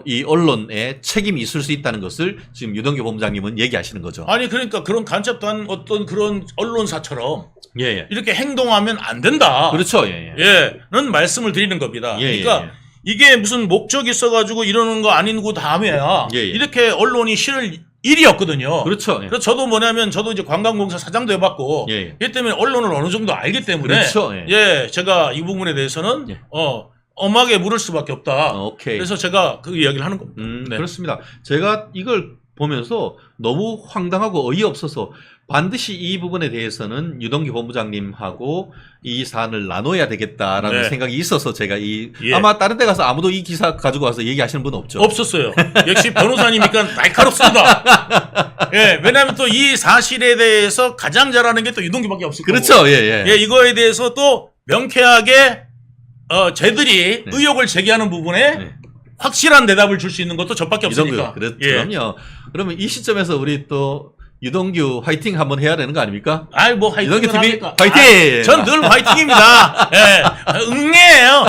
이 언론에 책임이 있을 수 있다는 것을 지금 유동규 본부장님은 얘기하시는 거죠. 아니 그러니까 그런 간첩단 어떤 그런 언론사처럼 예. 이렇게 행동하면 안 된다. 그렇죠. 예. 예,는 말씀을 드리는 겁니다. 예, 그러니까 예. 이게 무슨 목적이 있어가지고 이러는 거 아닌 거 다음에야 예. 이렇게 언론이 실을 일이 없거든요. 그렇죠. 예. 그래서 저도 뭐냐면 저도 이제 관광공사 사장도 해봤고 예. 이 때문에 언론을 어느 정도 알기 때문에 그렇죠. 예, 제가 이 부분에 대해서는 예. 엄하게 물을 수밖에 없다. 오케이. 그래서 제가 그 이야기를 하는 겁니다. 네. 그렇습니다. 제가 이걸 보면서 너무 황당하고 어이없어서 반드시 이 부분에 대해서는 유동규 본부장님하고 이 사안을 나눠야 되겠다라는 네. 생각이 있어서 제가 예. 아마 다른 데 가서 아무도 이 기사 가지고 와서 얘기하시는 분 없죠? 없었어요. 역시 변호사님이니까 날카롭습니다. 예, 왜냐하면 또 이 사실에 대해서 가장 잘하는 게 또 유동규밖에 없을 거고. 그렇죠. 예, 예. 예, 이거에 대해서 또 명쾌하게 쟤들이 네. 의혹을 제기하는 부분에 네. 확실한 대답을 줄 수 있는 것도 저밖에 없으니까. 그럼요. 그러면 이 시점에서 우리 또 유동규 화이팅 한번 해야 되는 거 아닙니까? 아이 뭐 화이팅을 유동규 TV 합니까? 화이팅! 전 늘 화이팅입니다. 예, 응애예요.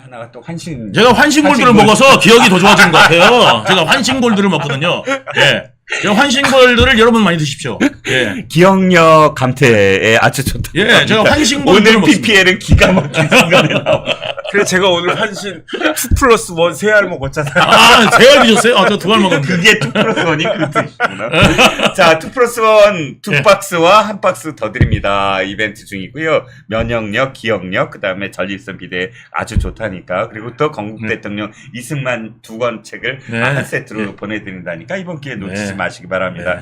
하나가 또 환신. 제가 환신골드를 환신골드. 먹어서 기억이 더 좋아진 것 같아요. 제가 환신골드를 먹거든요. 예. 제가 환신골드를 여러분 많이 드십시오. 예. 기억력 감퇴에 아주 좋다. 예, 제가 환신골드를 오늘 먹습니다. PPL은 기가 막힌 순간에 나와. 그래서 제가 오늘 환신 2+1 세 알 먹었잖아요. 아, 제가 드셨어요? 아, 저 두 알 먹었는데. 그게 2+1이 그 뜻이구나. 자, 2+1 두 박스와 한 박스 더 드립니다. 이벤트 중이고요. 면역력, 기억력, 그 다음에 전립선 비대 아주 좋다니까. 그리고 또 건국 대통령 이승만 두 권 책을 네. 한 세트로 보내드린다니까 이번 기회에 놓치지 네. 마시기 바랍니다.